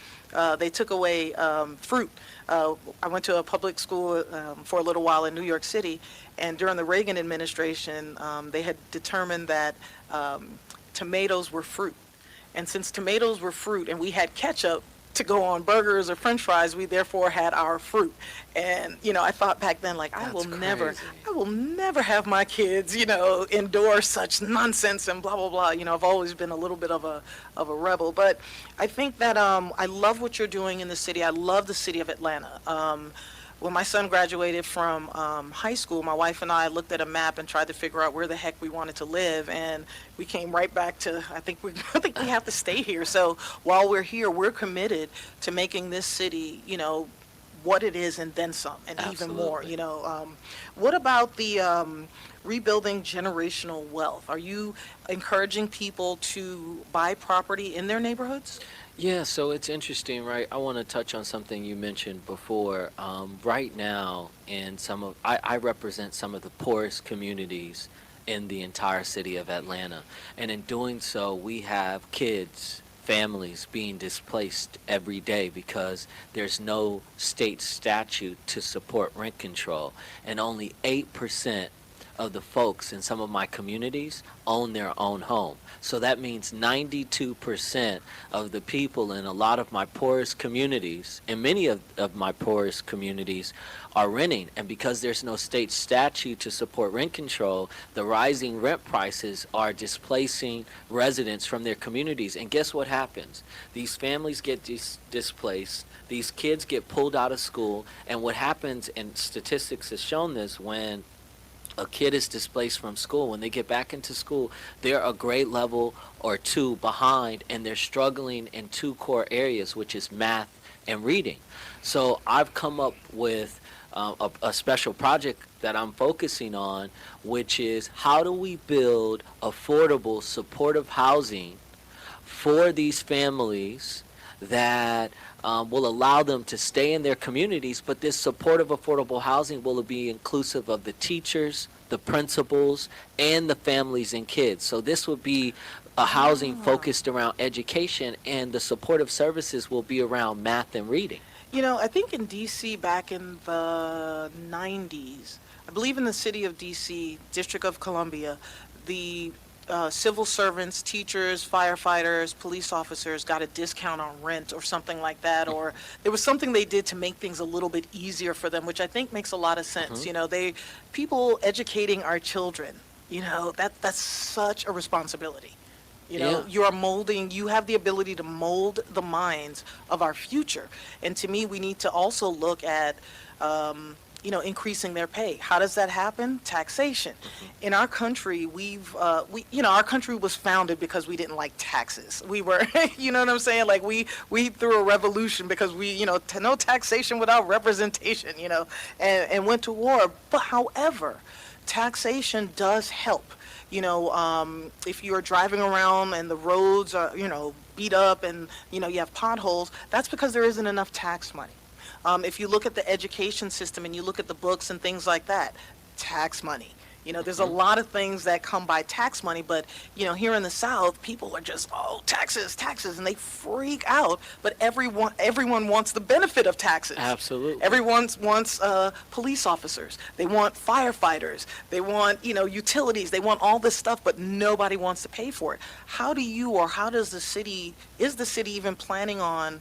they took away fruit. I went to a public school for a little while in New York City, and during the Reagan administration, they had determined that tomatoes were fruit. And since tomatoes were fruit and we had ketchup to go on burgers or french fries, we therefore had our fruit. And, I thought back then, like, I will never have my kids, endure such nonsense and blah, blah, blah. I've always been a little bit of a rebel. But I think that I love what you're doing in the city. I love the city of Atlanta. When my son graduated from high school, my wife and I looked at a map and tried to figure out where the heck we wanted to live, and we came right back to, I think we have to stay here. So while we're here, we're committed to making this city, what it is and then some, and Absolutely. even more. What about the rebuilding generational wealth? Are you encouraging people to buy property in their neighborhoods? Yeah, so it's interesting, right? I want to touch on something you mentioned before. Right now, I represent some of the poorest communities in the entire city of Atlanta. And in doing so, we have kids, families being displaced every day because there's no state statute to support rent control. And only 8% of the folks in some of my communities own their own home. So that means 92% of the people in a lot of my poorest communities, and many of my poorest communities, are renting. And because there's no state statute to support rent control, the rising rent prices are displacing residents from their communities. And guess what happens? These families get displaced, these kids get pulled out of school, and what happens, and statistics has shown this, when a kid is displaced from school, when they get back into school, they're a grade level or two behind, and they're struggling in two core areas, which is math and reading. So I've come up with a special project that I'm focusing on, which is how do we build affordable, supportive housing for these families that will allow them to stay in their communities, but this supportive, affordable housing will be inclusive of the teachers, the principals, and the families and kids. So this would be a housing focused around education, and the supportive services will be around math and reading. I think in D.C. back in the 90s, I believe in the city of D.C., District of Columbia, the civil servants, teachers, firefighters, police officers got a discount on rent or something like that, or there was something they did to make things a little bit easier for them, which I think makes a lot of sense. People educating our children, that's such a responsibility. Yeah. You have the ability to mold the minds of our future. And to me, we need to also look at, increasing their pay. How does that happen? Taxation. In our country, our country was founded because we didn't like taxes. We were, you know what I'm saying? Like we threw a revolution because no taxation without representation, and went to war. But however, taxation does help. If you're driving around and the roads are, beat up and, you have potholes, that's because there isn't enough tax money. If you look at the education system and you look at the books and things like that, tax money. There's a lot of things that come by tax money, but, here in the South, people are just, oh, taxes, taxes, and they freak out. But everyone wants the benefit of taxes. Absolutely. Everyone wants police officers. They want firefighters. They want, utilities. They want all this stuff, but nobody wants to pay for it. How does is the city even planning on,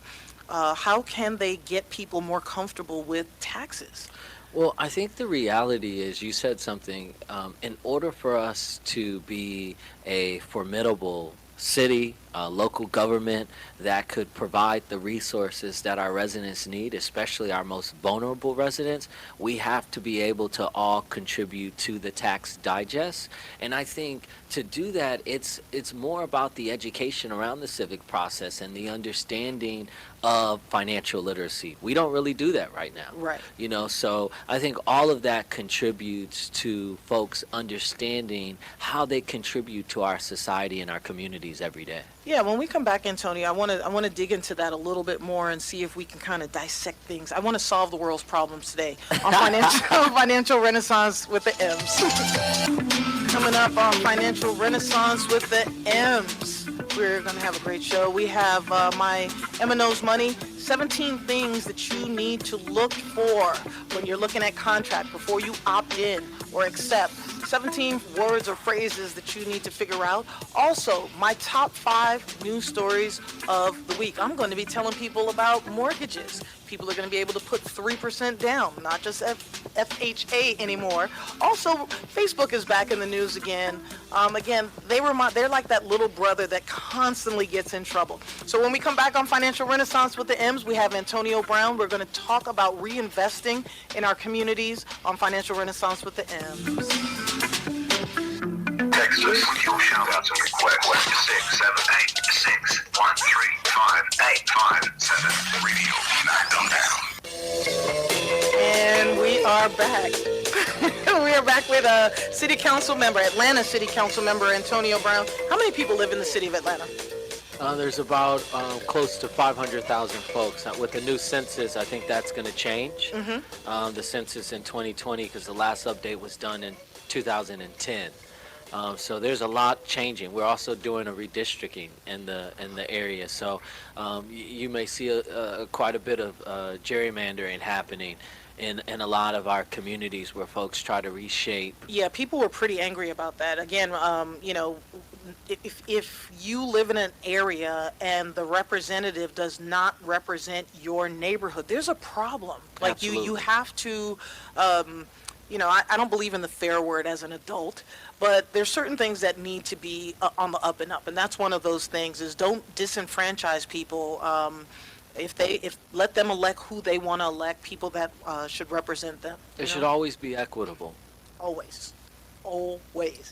how can they get people more comfortable with taxes? Well, I think the reality is, you said something, in order for us to be a formidable city, local government that could provide the resources that our residents need, especially our most vulnerable residents, we have to be able to all contribute to the tax digest. And I think to do that, it's more about the education around the civic process and the understanding of financial literacy. We don't really do that right now. Right. So I think all of that contributes to folks understanding how they contribute to our society and our communities every day. Yeah, when we come back, Antonio, I want to dig into that a little bit more and see if we can kind of dissect things. I want to solve the world's problems today on Financial Renaissance with the M's. Coming up on Financial Renaissance with the M's, we're going to have a great show. We have my M&O's Money, 17 things that you need to look for when you're looking at contract before you opt in or accept. 17 words or phrases that you need to figure out. Also, my top 5 news stories of the week. I'm going to be telling people about mortgages. People are going to be able to put 3% down, not just FHA anymore. Also, Facebook is back in the news again. They're like that little brother that constantly gets in trouble. So when we come back on Financial Renaissance with the M's, we have Antonio Brown. We're going to talk about reinvesting in our communities on Financial Renaissance with the M's. Text us your shout-outs and requests to 678-613-5857. Radio, knock them down. And we are back. We are back with City Council member, Atlanta City Council member Antonio Brown. How many people live in the city of Atlanta? There's about close to 500,000 folks. With the new census, I think that's going to change. Mm-hmm. The census in 2020, because the last update was done in 2010. So there's a lot changing. We're also doing a redistricting in the area. So you may see quite a bit of gerrymandering happening in a lot of our communities where folks try to reshape. Yeah, people were pretty angry about that. Again, if you live in an area and the representative does not represent your neighborhood, there's a problem. Like Absolutely. you have to, I don't believe in the fair word as an adult, but there's certain things that need to be on the up and up, and that's one of those things. Is don't disenfranchise people. If let them elect who they want to elect, people that should represent them. It should always be equitable. Always.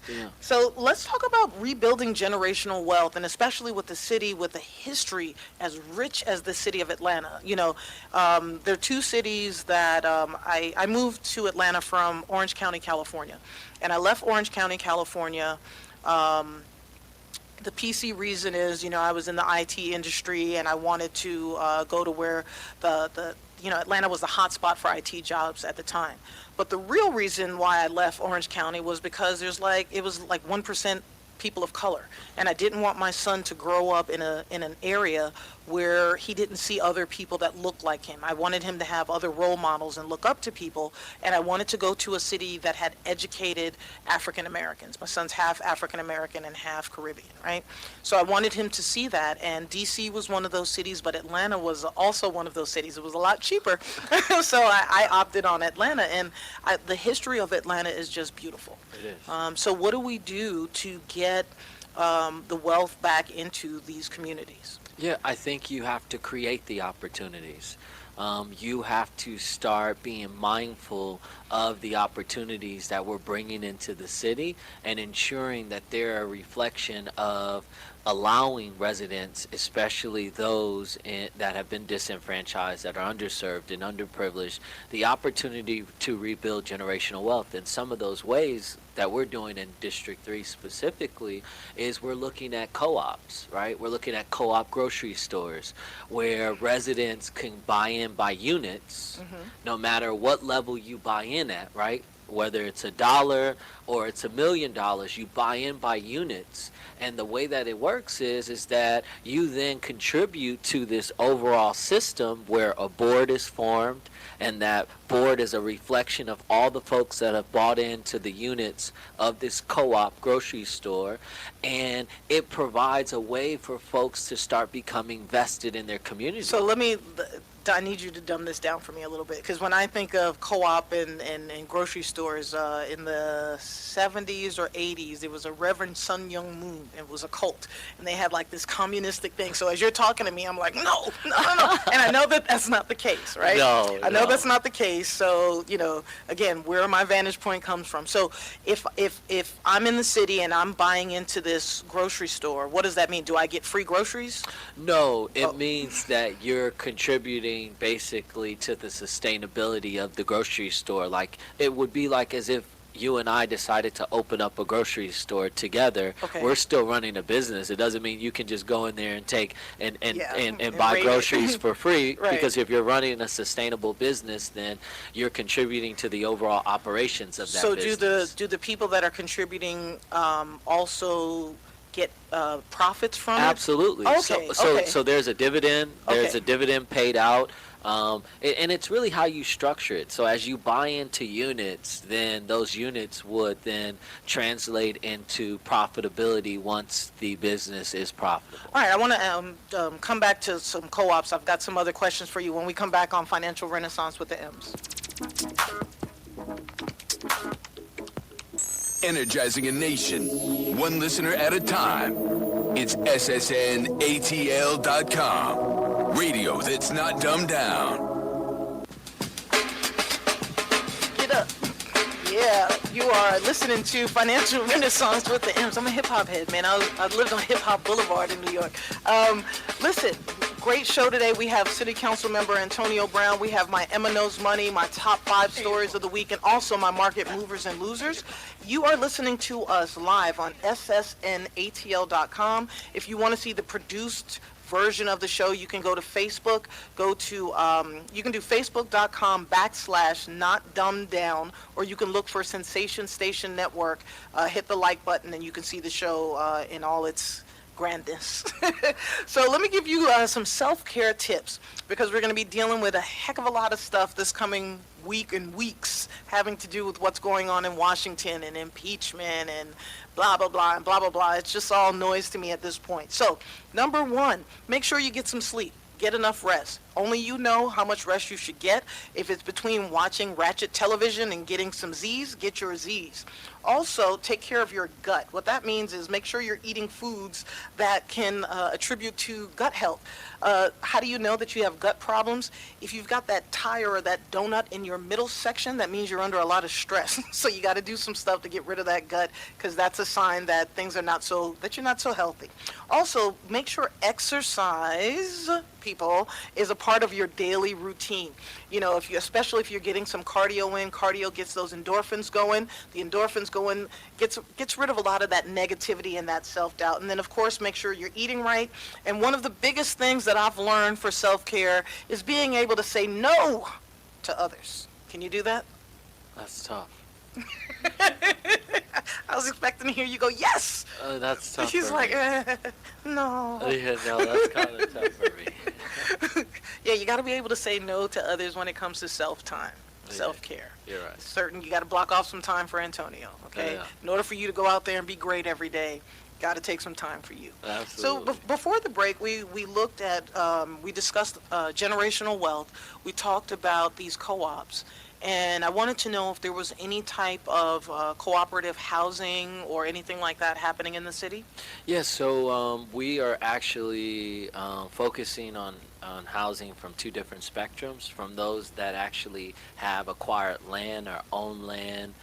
Yeah. So let's talk about rebuilding generational wealth, and especially with the city with a history as rich as the city of Atlanta. There are 2 cities that I moved to Atlanta from Orange County, California, and I left Orange County, California. The PC reason is, I was in the IT industry and I wanted to go to where Atlanta was the hot spot for IT jobs at the time. But the real reason why I left Orange County was because it was like 1% people of color, and I didn't want my son to grow up in an area where he didn't see other people that looked like him. I wanted him to have other role models and look up to people, and I wanted to go to a city that had educated African Americans. My son's half African American and half Caribbean, right? So I wanted him to see that, and DC was one of those cities, but Atlanta was also one of those cities. It was a lot cheaper, so I opted on Atlanta, and the history of Atlanta is just beautiful. It is. So what do we do to get the wealth back into these communities? Yeah, I think you have to create the opportunities. You have to start being mindful of the opportunities that we're bringing into the city and ensuring that they're a reflection of allowing residents, especially those that have been disenfranchised, that are underserved and underprivileged, the opportunity to rebuild generational wealth. And some of those ways that we're doing in District 3 specifically is we're looking at co-ops, right? We're looking at co-op grocery stores where residents can buy in by units, no matter what level you buy in at, right? whether it's $1 or it's $1 million, you buy in by units. And the way that it works is that you then contribute to this overall system where a board is formed, and that board is a reflection of all the folks that have bought into the units of this co-op grocery store, and it provides a way for folks to start becoming vested in their community. So I need you to dumb this down for me a little bit, because when I think of co-op and grocery stores in the 70s or 80s, there was a Reverend Sun Young Moon. It was a cult, and they had like this communistic thing. So as you're talking to me, I'm like, no. And I know that that's not the case, right? I know that's not the case. So, again, where my vantage point comes from. So if I'm in the city and I'm buying into this grocery store, what does that mean? Do I get free groceries? No, it means that you're contributing basically to the sustainability of the grocery store. Like, it would be like as if you and I decided to open up a grocery store together. Okay. We're still running a business. It doesn't mean you can just go in there and take and buy rate groceries for free. Right. Because if you're running a sustainable business, then you're contributing to the overall operations of that business. So do the people that are contributing also get profits from it? Absolutely. Okay, So there's a dividend. There's Okay. a dividend paid out. And it's really how you structure it. So as you buy into units, then those units would then translate into profitability once the business is profitable. All right, I want to come back to some co-ops. I've got some other questions for you when we come back on Financial Renaissance with the M's. Energizing a nation, one listener at a time. It's SSNATL.com. Radio that's not dumbed down. Get up. Yeah, you are listening to Financial Renaissance with the M's. I'm a hip-hop head, man. I lived on Hip-Hop Boulevard in New York. Listen, great show today. We have City Council member Antonio Brown. We have my Emma Knows Money, my top 5 stories of the week, and also my market movers and losers. You are listening to us live on SSNATL.com. If you want to see the produced version of the show, you can go to Facebook. You can do facebook.com/notdumbdown, or you can look for Sensation Station Network. Hit the like button, and you can see the show in all its grandness. So let me give you some self-care tips, because we're going to be dealing with a heck of a lot of stuff this coming week and weeks having to do with what's going on in Washington and impeachment and blah, blah, blah, and blah, blah, blah. It's just all noise to me at this point. So, number 1, make sure you get some sleep. Get enough rest. Only you know how much rest you should get. If it's between watching ratchet television and getting some Z's, get your Z's. Also, take care of your gut. What that means is make sure you're eating foods that can attribute to gut health. How do you know that you have gut problems? If you've got that tire or that donut in your middle section, that means you're under a lot of stress. So you got to do some stuff to get rid of that gut, because that's a sign that things are that you're not so healthy. Also, make sure exercise, people, is a part of your daily routine. Especially if you're getting some cardio in, cardio gets those endorphins going. The endorphins going gets rid of a lot of that negativity and that self-doubt. And then, of course, make sure you're eating right. And one of the biggest things that I've learned for self-care is being able to say no to others. Can you do that? That's tough. I was expecting to hear you go, yes! That's tough. She's for like, me. no. Yeah, no, that's kind of tough for me. Yeah, you got to be able to say no to others when it comes to self-time, self-care. You're right. Certain, you got to block off some time for Antonio, okay? Yeah. In order for you to go out there and be great every day, got to take some time for you. Absolutely. So before the break, we looked at, we discussed generational wealth. We talked about these co-ops. And I wanted to know if there was any type of cooperative housing or anything like that happening in the city? Yes, so we are actually focusing on housing from 2 different spectrums, from those that actually have acquired land or own land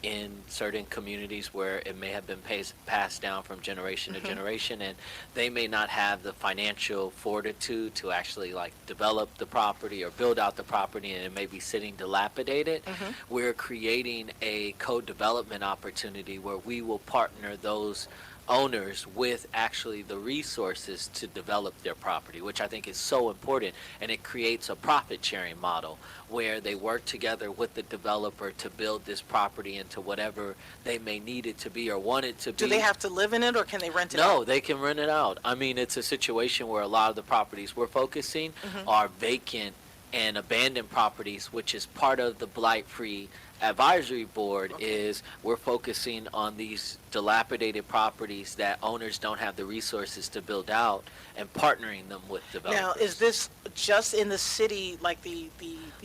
in certain communities where it may have been passed down from generation to generation, and they may not have the financial fortitude to actually develop the property or build out the property, and it may be sitting dilapidated. We're creating a co-development opportunity where we will partner those owners with actually the resources to develop their property, which I think is so important. And it creates a profit sharing model where they work together with the developer to build this property into whatever they may need it to be or want it to be. Do they have to live in it, or can they rent it out? No, they can rent it out. I mean, it's a situation where a lot of the properties we're focusing are vacant and abandoned properties, which is part of the Blight-Free Advisory Board. Is we're focusing on these dilapidated properties that owners don't have the resources to build out and partnering them with developers. Now, is this just in the city, like the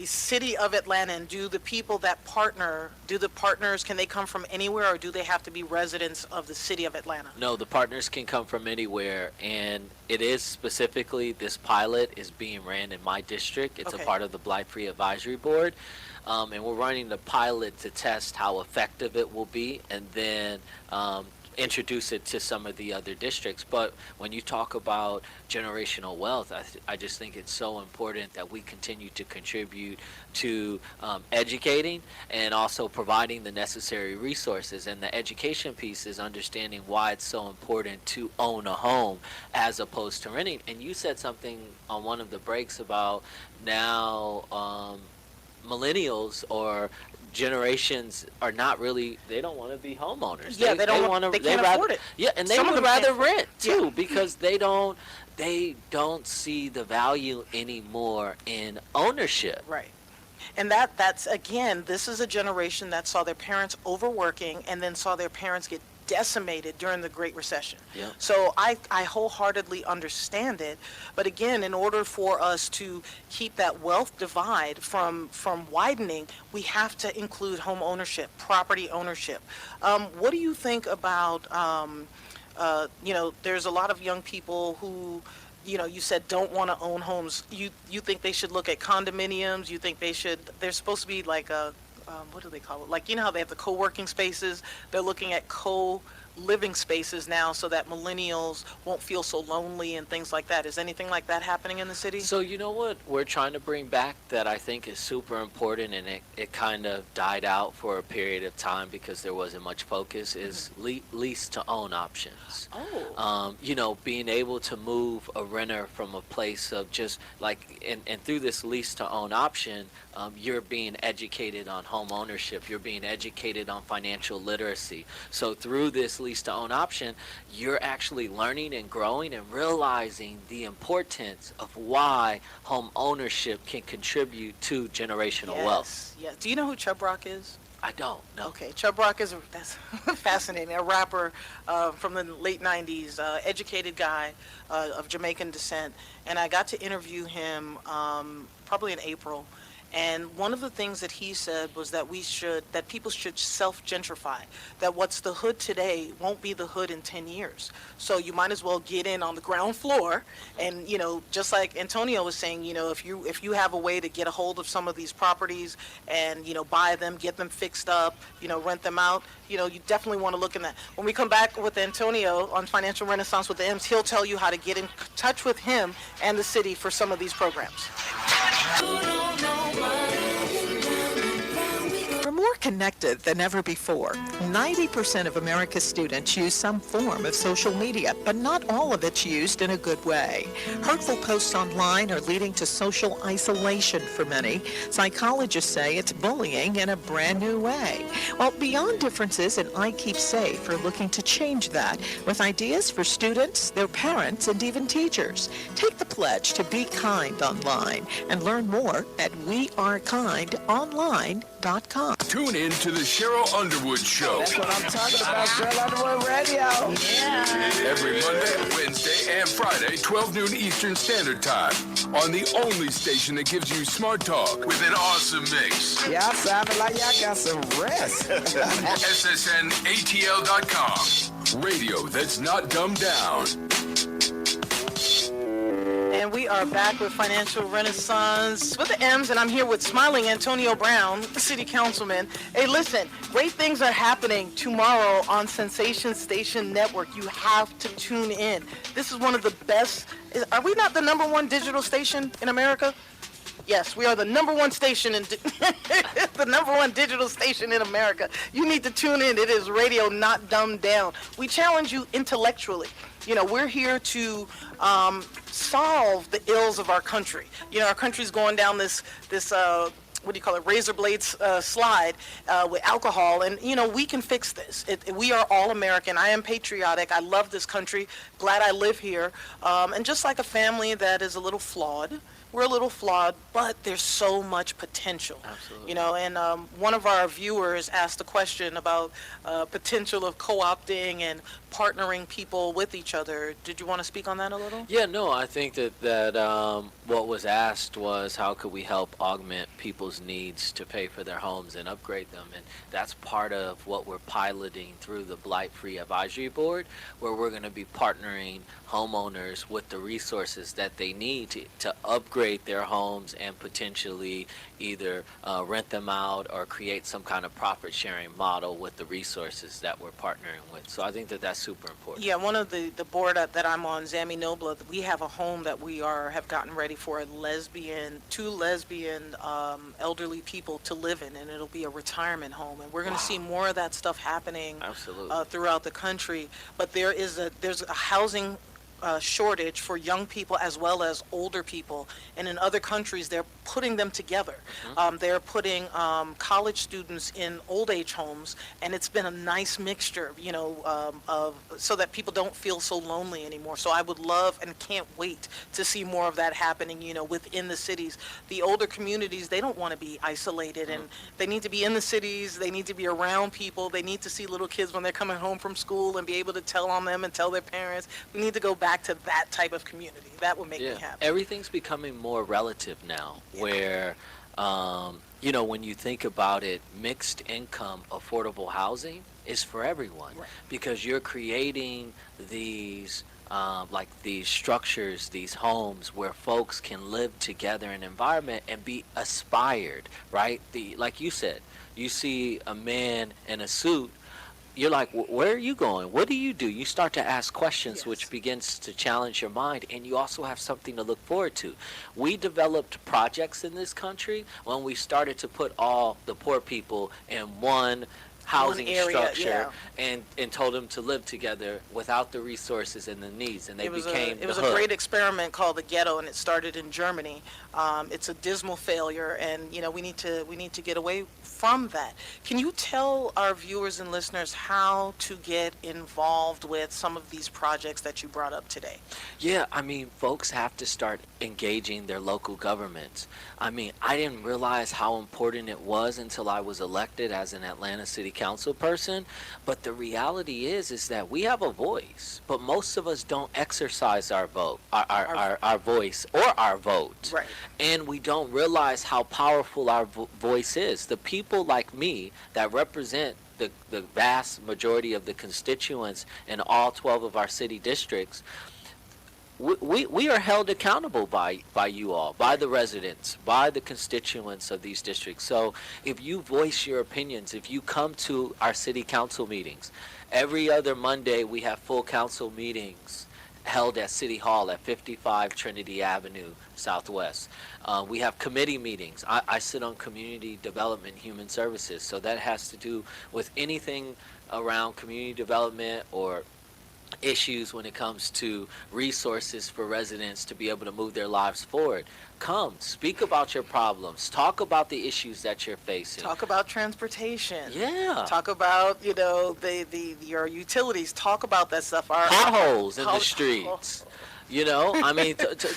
city of Atlanta, and do the people that partner, can they come from anywhere, or do they have to be residents of the city of Atlanta? No, the partners can come from anywhere, and it is specifically, this pilot is being ran in my district. It's a part of the Blight-Free Advisory Board. And we're running the pilot to test how effective it will be, and then introduce it to some of the other districts. But when you talk about generational wealth, I just think it's so important that we continue to contribute to educating and also providing the necessary resources. And the education piece is understanding why it's so important to own a home as opposed to renting. And you said something on one of the breaks about now millennials or generations are not really, they don't want to be homeowners. Yeah, they can't afford it. Yeah, and they would rather rent too, because they don't see the value anymore in ownership. Right. And that's again, this is a generation that saw their parents overworking and then saw their parents get decimated during the Great Recession. Yeah. So I wholeheartedly understand it. But again, in order for us to keep that wealth divide from widening, we have to include home ownership, property ownership. What do you think about, there's a lot of young people who, you said don't want to own homes. You think they should look at condominiums? You think they're supposed to be like what do they call it? Like, how they have the co-working spaces? They're looking at co-living spaces now so that millennials won't feel so lonely and things like that. Is anything like that happening in the city? So you know what we're trying to bring back that I think is super important, and it kind of died out for a period of time because there wasn't much focus, is lease to own options. Being able to move a renter from a place of just like, and through this lease to own option, you're being educated on home ownership, you're being educated on financial literacy. So through this lease to own option, you're actually learning and growing and realizing the importance of why home ownership can contribute to generational wealth. Yes. Do you know who Chubb Rock is? I don't know. Okay, Chubb Rock that's fascinating. A rapper from the late 90s, educated guy of Jamaican descent. And I got to interview him probably in April. And one of the things that he said was that people should self-gentrify, that what's the hood today won't be the hood in 10 years. So you might as well get in on the ground floor. And, just like Antonio was saying, if you have a way to get a hold of some of these properties and, buy them, get them fixed up, rent them out, you definitely want to look in that. When we come back with Antonio on Financial Renaissance with the M's, he'll tell you how to get in touch with him and the city for some of these programs. We're more connected than ever before. 90% of America's students use some form of social media, but not all of it's used in a good way. Hurtful posts online are leading to social isolation for many. Psychologists say it's bullying in a brand new way. Well, Beyond Differences and I Keep Safe are looking to change that with ideas for students, their parents, and even teachers. Take the pledge to be kind online and learn more at wearekindonline.com. Tune in to the Cheryl Underwood Show. That's what I'm talking about, Cheryl Underwood Radio. Yeah. Every Monday, Wednesday, and Friday, 12 noon Eastern Standard Time. On the only station that gives you smart talk with an awesome mix. Y'all sounding like y'all got some rest. SSNATL.com. Radio that's not dumbed down. And we are back with Financial Renaissance with the M's, and I'm here with smiling Antonio Brown, city councilman. Hey, listen, great things are happening tomorrow on Sensation Station Network. You have to tune in. This is one of the best. Are we not the #1 digital station in America? Yes, we are the number one station in the number one digital station in America. You need to tune in. It is radio, not dumbed down. We challenge you intellectually. We're here to solve the ills of our country. Our country's going down this what do you call it, razor blades slide with alcohol, and we can fix this. We are all American. I am patriotic. I love this country. Glad I live here. And just like a family that is a little flawed, we're a little flawed, but there's so much potential. Absolutely. And one of our viewers asked a question about potential of co-opting and partnering people with each other. Did you want to speak on that a little? Yeah, no, I think that what was asked was how could we help augment people's needs to pay for their homes and upgrade them, and that's part of what we're piloting through the Blight Free Advisory Board, where we're going to be partnering homeowners with the resources that they need to upgrade their homes and potentially either rent them out or create some kind of profit sharing model with the resources that we're partnering with. So I think that that's super important. Yeah, one of the board that I'm on, Zami Nobla, we have a home that we have gotten ready for two lesbian elderly people to live in, and it'll be a retirement home, and we're going to see more of that stuff happening throughout the country. But there's a housing shortage for young people as well as older people, and in other countries they're putting them together. They're putting college students in old age homes, and it's been a nice mixture, of so that people don't feel so lonely anymore. So I would love and can't wait to see more of that happening, within the cities. The older communities, they don't want to be isolated, and they need to be in the cities. They need to be around people. They need to see little kids when they're coming home from school and be able to tell on them and tell their parents. We need to go back to that type of community. That would make me happy. Everything's becoming more relative now, where when you think about it, mixed income affordable housing is for everyone, because you're creating these these structures, these homes where folks can live together in an environment and be aspired, right? Like you said, you see a man in a suit, you're like, where are you going? What do? You start to ask questions, which begins to challenge your mind, and you also have something to look forward to. We developed projects in this country when we started to put all the poor people in one housing structure and told them to live together without the resources and the needs, and it was a great experiment called the ghetto, and it started in Germany. It's a dismal failure, and we need to get away from that. Can you tell our viewers and listeners how to get involved with some of these projects that you brought up today? Yeah, folks have to start engaging their local governments. I didn't realize how important it was until I was elected as an Atlanta City Council person, but the reality is that we have a voice, but most of us don't exercise our vote, our voice or our vote. Right. And we don't realize how powerful our voice is. The people like me that represent the vast majority of the constituents in all 12 of our city districts, we are held accountable by you all, by the residents, by the constituents of these districts. So if you voice your opinions, if you come to our city council meetings, every other Monday we have full council meetings held at City Hall at 55 Trinity Avenue Southwest. We have committee meetings. I sit on Community Development and Human Services, so that has to do with anything around community development or issues when it comes to resources for residents to be able to move their lives forward. Come, speak about your problems. Talk about the issues that you're facing. Talk about transportation. Yeah. Talk about, your utilities. Talk about that stuff. Potholes in the streets.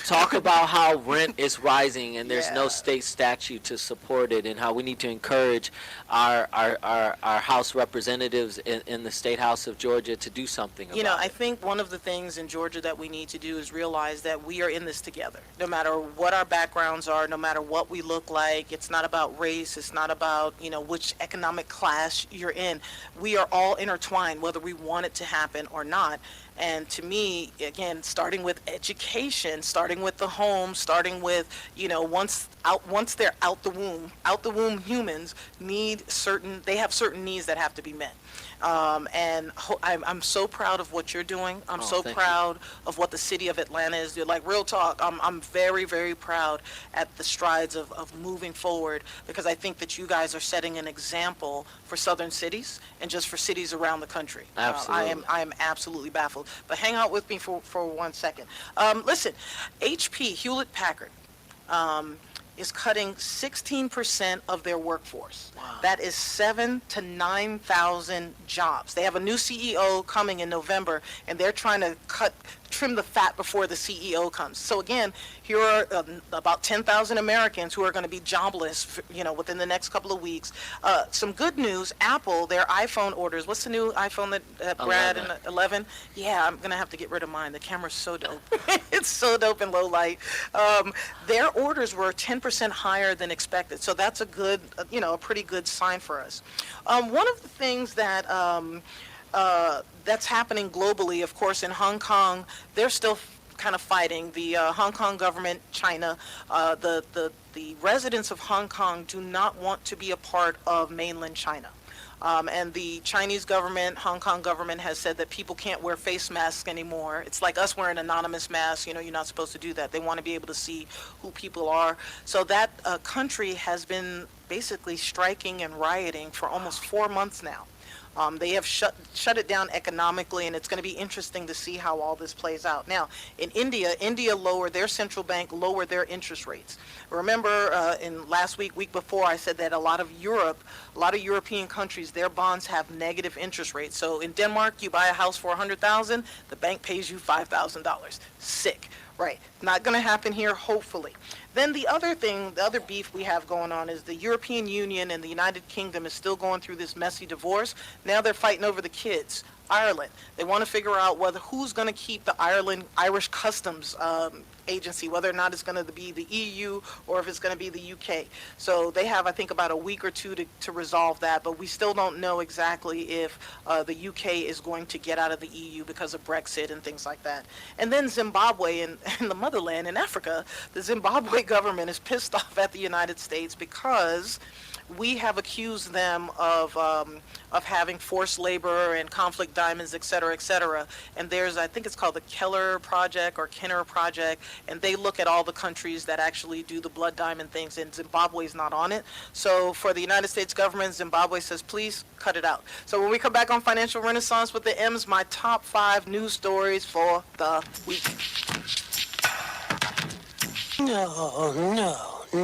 Talk about how rent is rising and there's no state statute to support it, and how we need to encourage our House representatives in the State House of Georgia to do something about it. I think one of the things in Georgia that we need to do is realize that we are in this together. No matter what our backgrounds are, no matter what we look like, it's not about race, it's not about, which economic class you're in. We are all intertwined, whether we want it to happen or not. And to me, again, starting with education, starting with the home, starting with, once they're out the womb humans they have certain needs that have to be met. I'm so proud of what you're doing. I'm Oh, so thank you. proud of what the city of Atlanta is doing. Like, real talk, I'm very, very proud at the strides of moving forward, because I think that you guys are setting an example for southern cities and just for cities around the country. Absolutely. I am absolutely baffled. But hang out with me for 1 second. Listen, HP, Hewlett Packard, is cutting 16% of their workforce. Wow. That is 7 to 9,000 jobs. They have a new CEO coming in November, and they're trying to trim the fat before the CEO comes. So again, here are about 10,000 Americans who are going to be jobless, within the next couple of weeks. Some good news: Apple, their iPhone orders. What's the new iPhone that Brad 11. and 11? Yeah, I'm going to have to get rid of mine. The camera's so dope. It's so dope in low light. Their orders were 10% higher than expected. So that's a good, a pretty good sign for us. One of the things that that's happening globally, of course, in Hong Kong, they're still kind of fighting. The Hong Kong government, China, the residents of Hong Kong do not want to be a part of mainland China. And the Chinese government, Hong Kong government, has said that people can't wear face masks anymore. It's like us wearing anonymous masks. You're not supposed to do that. They want to be able to see who people are. So that country has been basically striking and rioting for almost 4 months now. They have shut it down economically, and it's going to be interesting to see how all this plays out. Now, in India their central bank lowered their interest rates. Remember, in last week before, I said that a lot of European countries, their bonds have negative interest rates. So in Denmark, you buy a house for $100,000, the bank pays you $5,000. Sick. Right. Not going to happen here, hopefully. Then the other beef we have going on is the European Union and the United Kingdom is still going through this messy divorce. Now they're fighting over the kids. Ireland. They want to figure out who's going to keep the Irish Customs agency, whether or not it's going to be the EU or if it's going to be the UK. So they have, I think, about a week or two to resolve that, but we still don't know exactly if the UK is going to get out of the EU because of Brexit and things like that. And then Zimbabwe in the motherland in Africa, the Zimbabwe government is pissed off at the United States because we have accused them of having forced labor and conflict diamonds, et cetera, et cetera. And I think it's called the Keller Project or Kenner Project, and they look at all the countries that actually do the blood diamond things, and Zimbabwe's not on it. So for the United States government, Zimbabwe says, please cut it out. So when we come back on Financial Renaissance with the M's, my top 5 news stories for the week. No.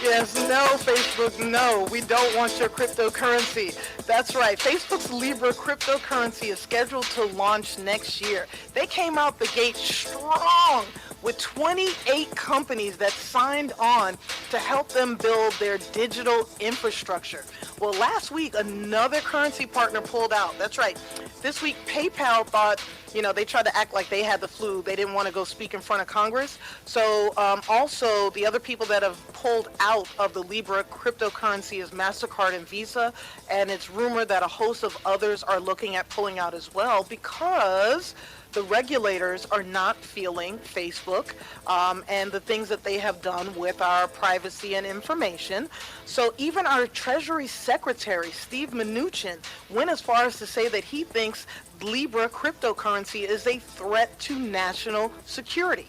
Yes, no, Facebook, no. We don't want your cryptocurrency. That's right. Facebook's Libra cryptocurrency is scheduled to launch next year. They came out the gate strong with 28 companies that signed on to help them build their digital infrastructure. Well, last week, another currency partner pulled out. That's right. This week, PayPal thought, they tried to act like they had the flu. They didn't want to go speak in front of Congress. So also, the other people that have pulled out of the Libra cryptocurrency is MasterCard and Visa. And it's rumored that a host of others are looking at pulling out as well because the regulators are not feeling Facebook and the things that they have done with our privacy and information. So even our Treasury Secretary, Steve Mnuchin, went as far as to say that he thinks Libra cryptocurrency is a threat to national security.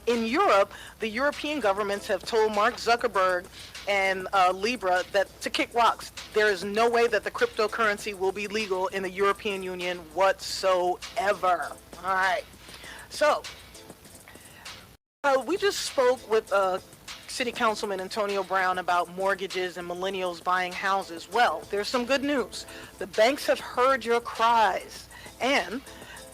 In Europe, the European governments have told Mark Zuckerberg and Libra that to kick rocks. There is no way that the cryptocurrency will be legal in the European Union whatsoever. All right. So we just spoke with City Councilman Antonio Brown about mortgages and millennials buying houses. Well, there's some good news. The banks have heard your cries, and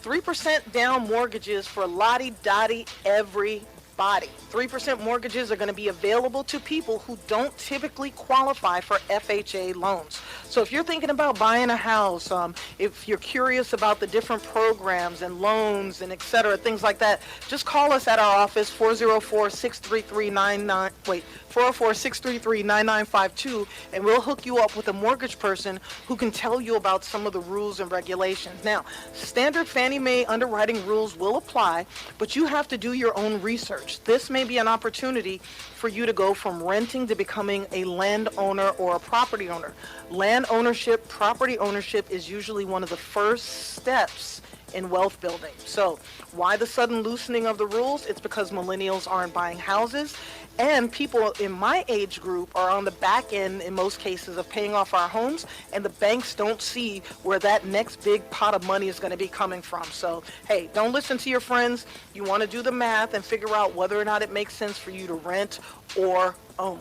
3% down mortgages for lottie-dottie everybody. 3% mortgages are going to be available to people who don't typically qualify for FHA loans. So if you're thinking about buying a house, if you're curious about the different programs and loans and et cetera, things like that, just call us at our office, 404-633-9952, and we'll hook you up with a mortgage person who can tell you about some of the rules and regulations. Now, standard Fannie Mae underwriting rules will apply, but you have to do your own research. research. This may be an opportunity for you to go from renting to becoming a landowner or a property owner. Land ownership, property ownership is usually one of the first steps in wealth building. So why the sudden loosening of the rules? It's because millennials aren't buying houses, and people in my age group are on the back end in most cases of paying off our homes, and the banks don't see where that next big pot of money is going to be coming from. So hey, don't listen to your friends. You want to do the math and figure out whether or not it makes sense for you to rent or own.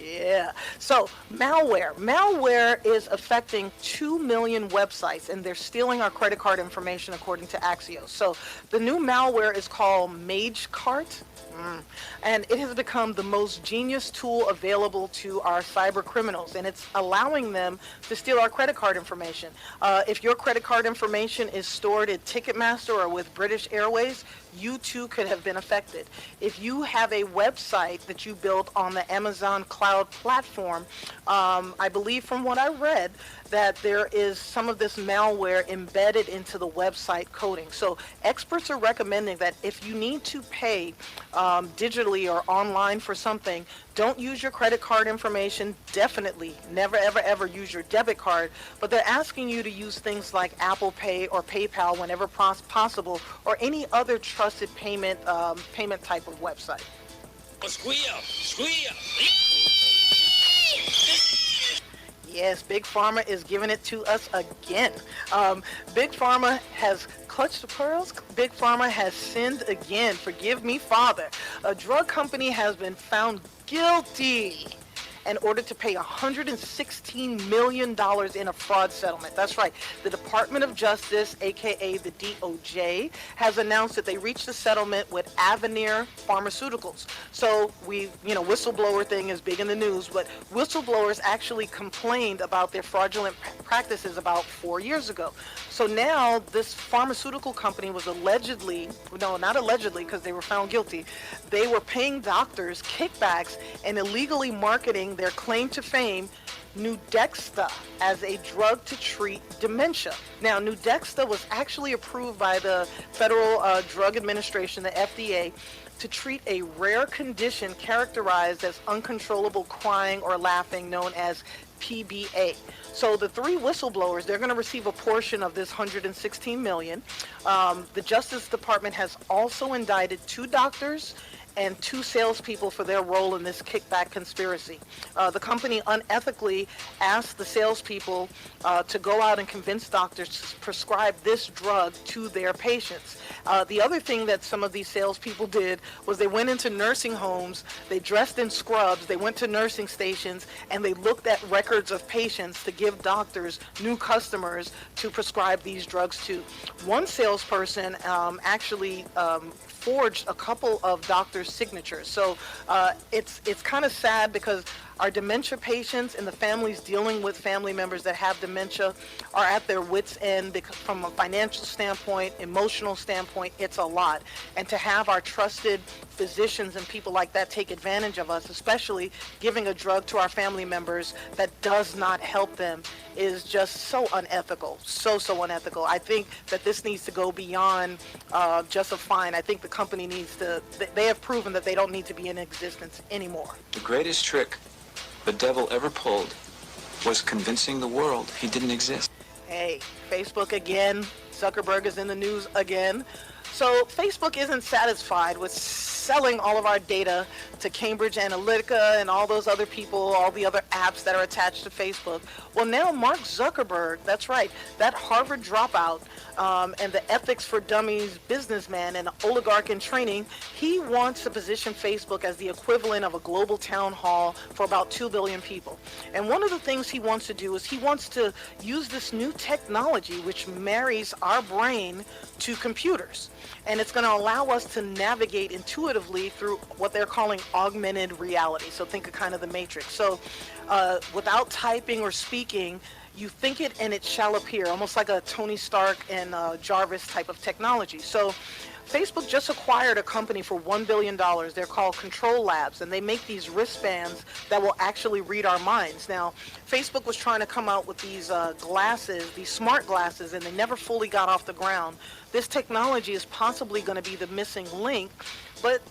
Yeah. So malware. Malware is affecting 2 million websites, and they're stealing our credit card information according to Axios. So the new malware is called MageCart. And it has become the most genius tool available to our cyber criminals, and it's allowing them to steal our credit card information. If your credit card information is stored at Ticketmaster or with British Airways, you too could have been affected. If you have a website that you built on the Amazon cloud platform, I believe from what I read that there is some of this malware embedded into the website coding. So experts are recommending that if you need to pay digitally or online for something, don't use your credit card information. Definitely never, ever, ever use your debit card. But they're asking you to use things like Apple Pay or PayPal whenever possible, or any other trusted payment type of website. Yes, Big Pharma is giving it to us again. Big Pharma has clutched the pearls. Big Pharma has sinned again. Forgive me, Father. A drug company has been found guilty in order to pay $116 million in a fraud settlement. That's right. The Department of Justice, aka the DOJ, has announced that they reached a settlement with Avenir Pharmaceuticals. So whistleblower thing is big in the news, but whistleblowers actually complained about their fraudulent practices about 4 years ago. So now this pharmaceutical company was not allegedly because they were found guilty, they were paying doctors kickbacks and illegally marketing their claim to fame, Nuedexta, as a drug to treat dementia. Now, Nuedexta was actually approved by the Federal Drug Administration, the FDA, to treat a rare condition characterized as uncontrollable crying or laughing, known as PBA. So the three whistleblowers, they're going to receive a portion of this $116 million. The Justice Department has also indicted 2 doctors and 2 salespeople for their role in this kickback conspiracy. The company unethically asked the salespeople to go out and convince doctors to prescribe this drug to their patients. The other thing that some of these salespeople did was they went into nursing homes, they dressed in scrubs, they went to nursing stations, and they looked at records of patients to give doctors, new customers, to prescribe these drugs to. One salesperson actually forged a couple of doctors' signatures. So it's kind of sad because our dementia patients and the families dealing with family members that have dementia are at their wits' end because from a financial standpoint, emotional standpoint, it's a lot. And to have our trusted physicians and people like that take advantage of us, especially giving a drug to our family members that does not help them, is just so unethical, so unethical. I think that this needs to go beyond just a fine. I think the company needs to, they have proven that they don't need to be in existence anymore. The greatest trick the devil ever pulled was convincing the world he didn't exist. Hey, Facebook again. Zuckerberg is in the news again. So Facebook isn't satisfied with selling all of our data to Cambridge Analytica and all those other people, all the other apps that are attached to Facebook. Well, now Mark Zuckerberg, that's right, that Harvard dropout and the Ethics for Dummies businessman and oligarch in training, he wants to position Facebook as the equivalent of a global town hall for about 2 billion people. And one of the things he wants to do is he wants to use this new technology which marries our brain to computers. And it's going to allow us to navigate intuitively through what they're calling augmented reality. So think of kind of the Matrix. So without typing or speaking, you think it and it shall appear, almost like a Tony Stark and Jarvis type of technology. So Facebook just acquired a company for $1 billion. They're called Control Labs, and they make these wristbands that will actually read our minds. Now, Facebook was trying to come out with these glasses, these smart glasses, and they never fully got off the ground. This technology is possibly going to be the missing link. But,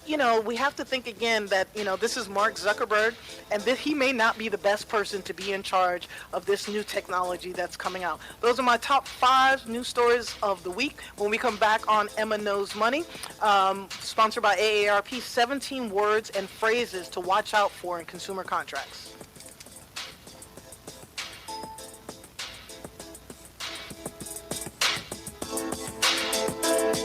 we have to think again that, this is Mark Zuckerberg, and he may not be the best person to be in charge of this new technology that's coming out. Those are my top 5 news stories of the week. When we come back on Emma Knows Money, sponsored by AARP, 17 words and phrases to watch out for in consumer contracts.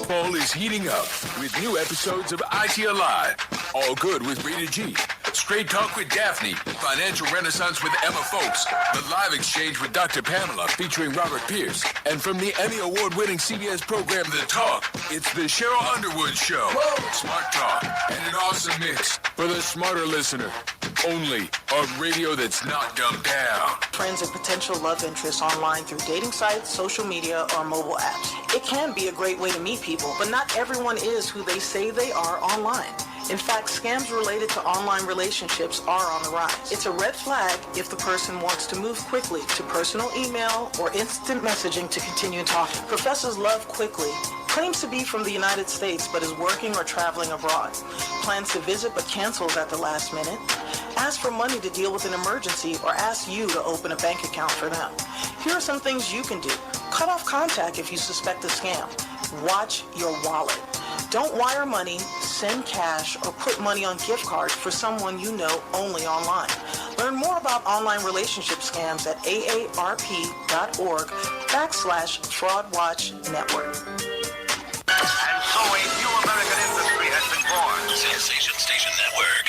Fall is heating up with new episodes of IT Alive. All Good with Rita G. Straight Talk with Daphne. Financial Renaissance with Emma Folks. The Live Exchange with Dr. Pamela featuring Robert Pierce. And from the Emmy Award-winning CBS program The Talk, it's the Cheryl Underwood Show. Whoa. Smart Talk and an awesome mix for the smarter listener. Only a radio that's not dumbed down. Friends and potential love interests online through dating sites, social media, or mobile apps. It can be a great way to meet people, but not everyone is who they say they are online. In fact, scams related to online relationships are on the rise. It's a red flag if the person wants to move quickly to personal email or instant messaging to continue talking. Professors Love Quickly claims to be from the United States but is working or traveling abroad. Plans to visit but cancels at the last minute. Ask for money to deal with an emergency or ask you to open a bank account for them. Here are some things you can do. Cut off contact if you suspect a scam. Watch your wallet. Don't wire money, send cash, or put money on gift cards for someone you know only online. Learn more about online relationship scams at aarp.org/fraudwatchnetwork. And so a new American industry has been born. Sensation Station Network.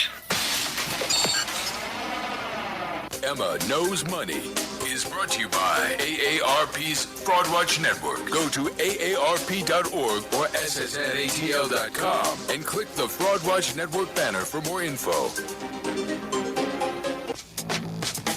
Emma Knows Money is brought to you by AARP's Fraud Watch Network. Go to aarp.org or ssnatl.com and click the Fraud Watch Network banner for more info.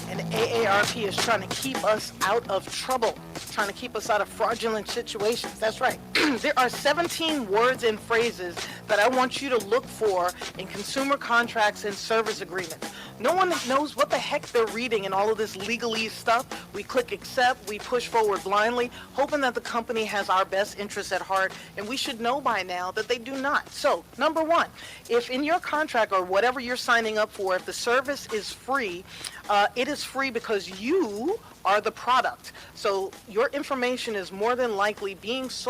And AARP is trying to keep us out of trouble, trying to keep us out of fraudulent situations. That's right. There are 17 words and phrases that I want you to look for in consumer contracts and service agreements. No one knows what the heck they're reading in all of this legalese stuff. We click accept, we push forward blindly, hoping that the company has our best interests at heart, and we should know by now that they do not. So, number 1, if in your contract or whatever you're signing up for, if the service is free, it is free because you are the product. So your information is more than likely being sold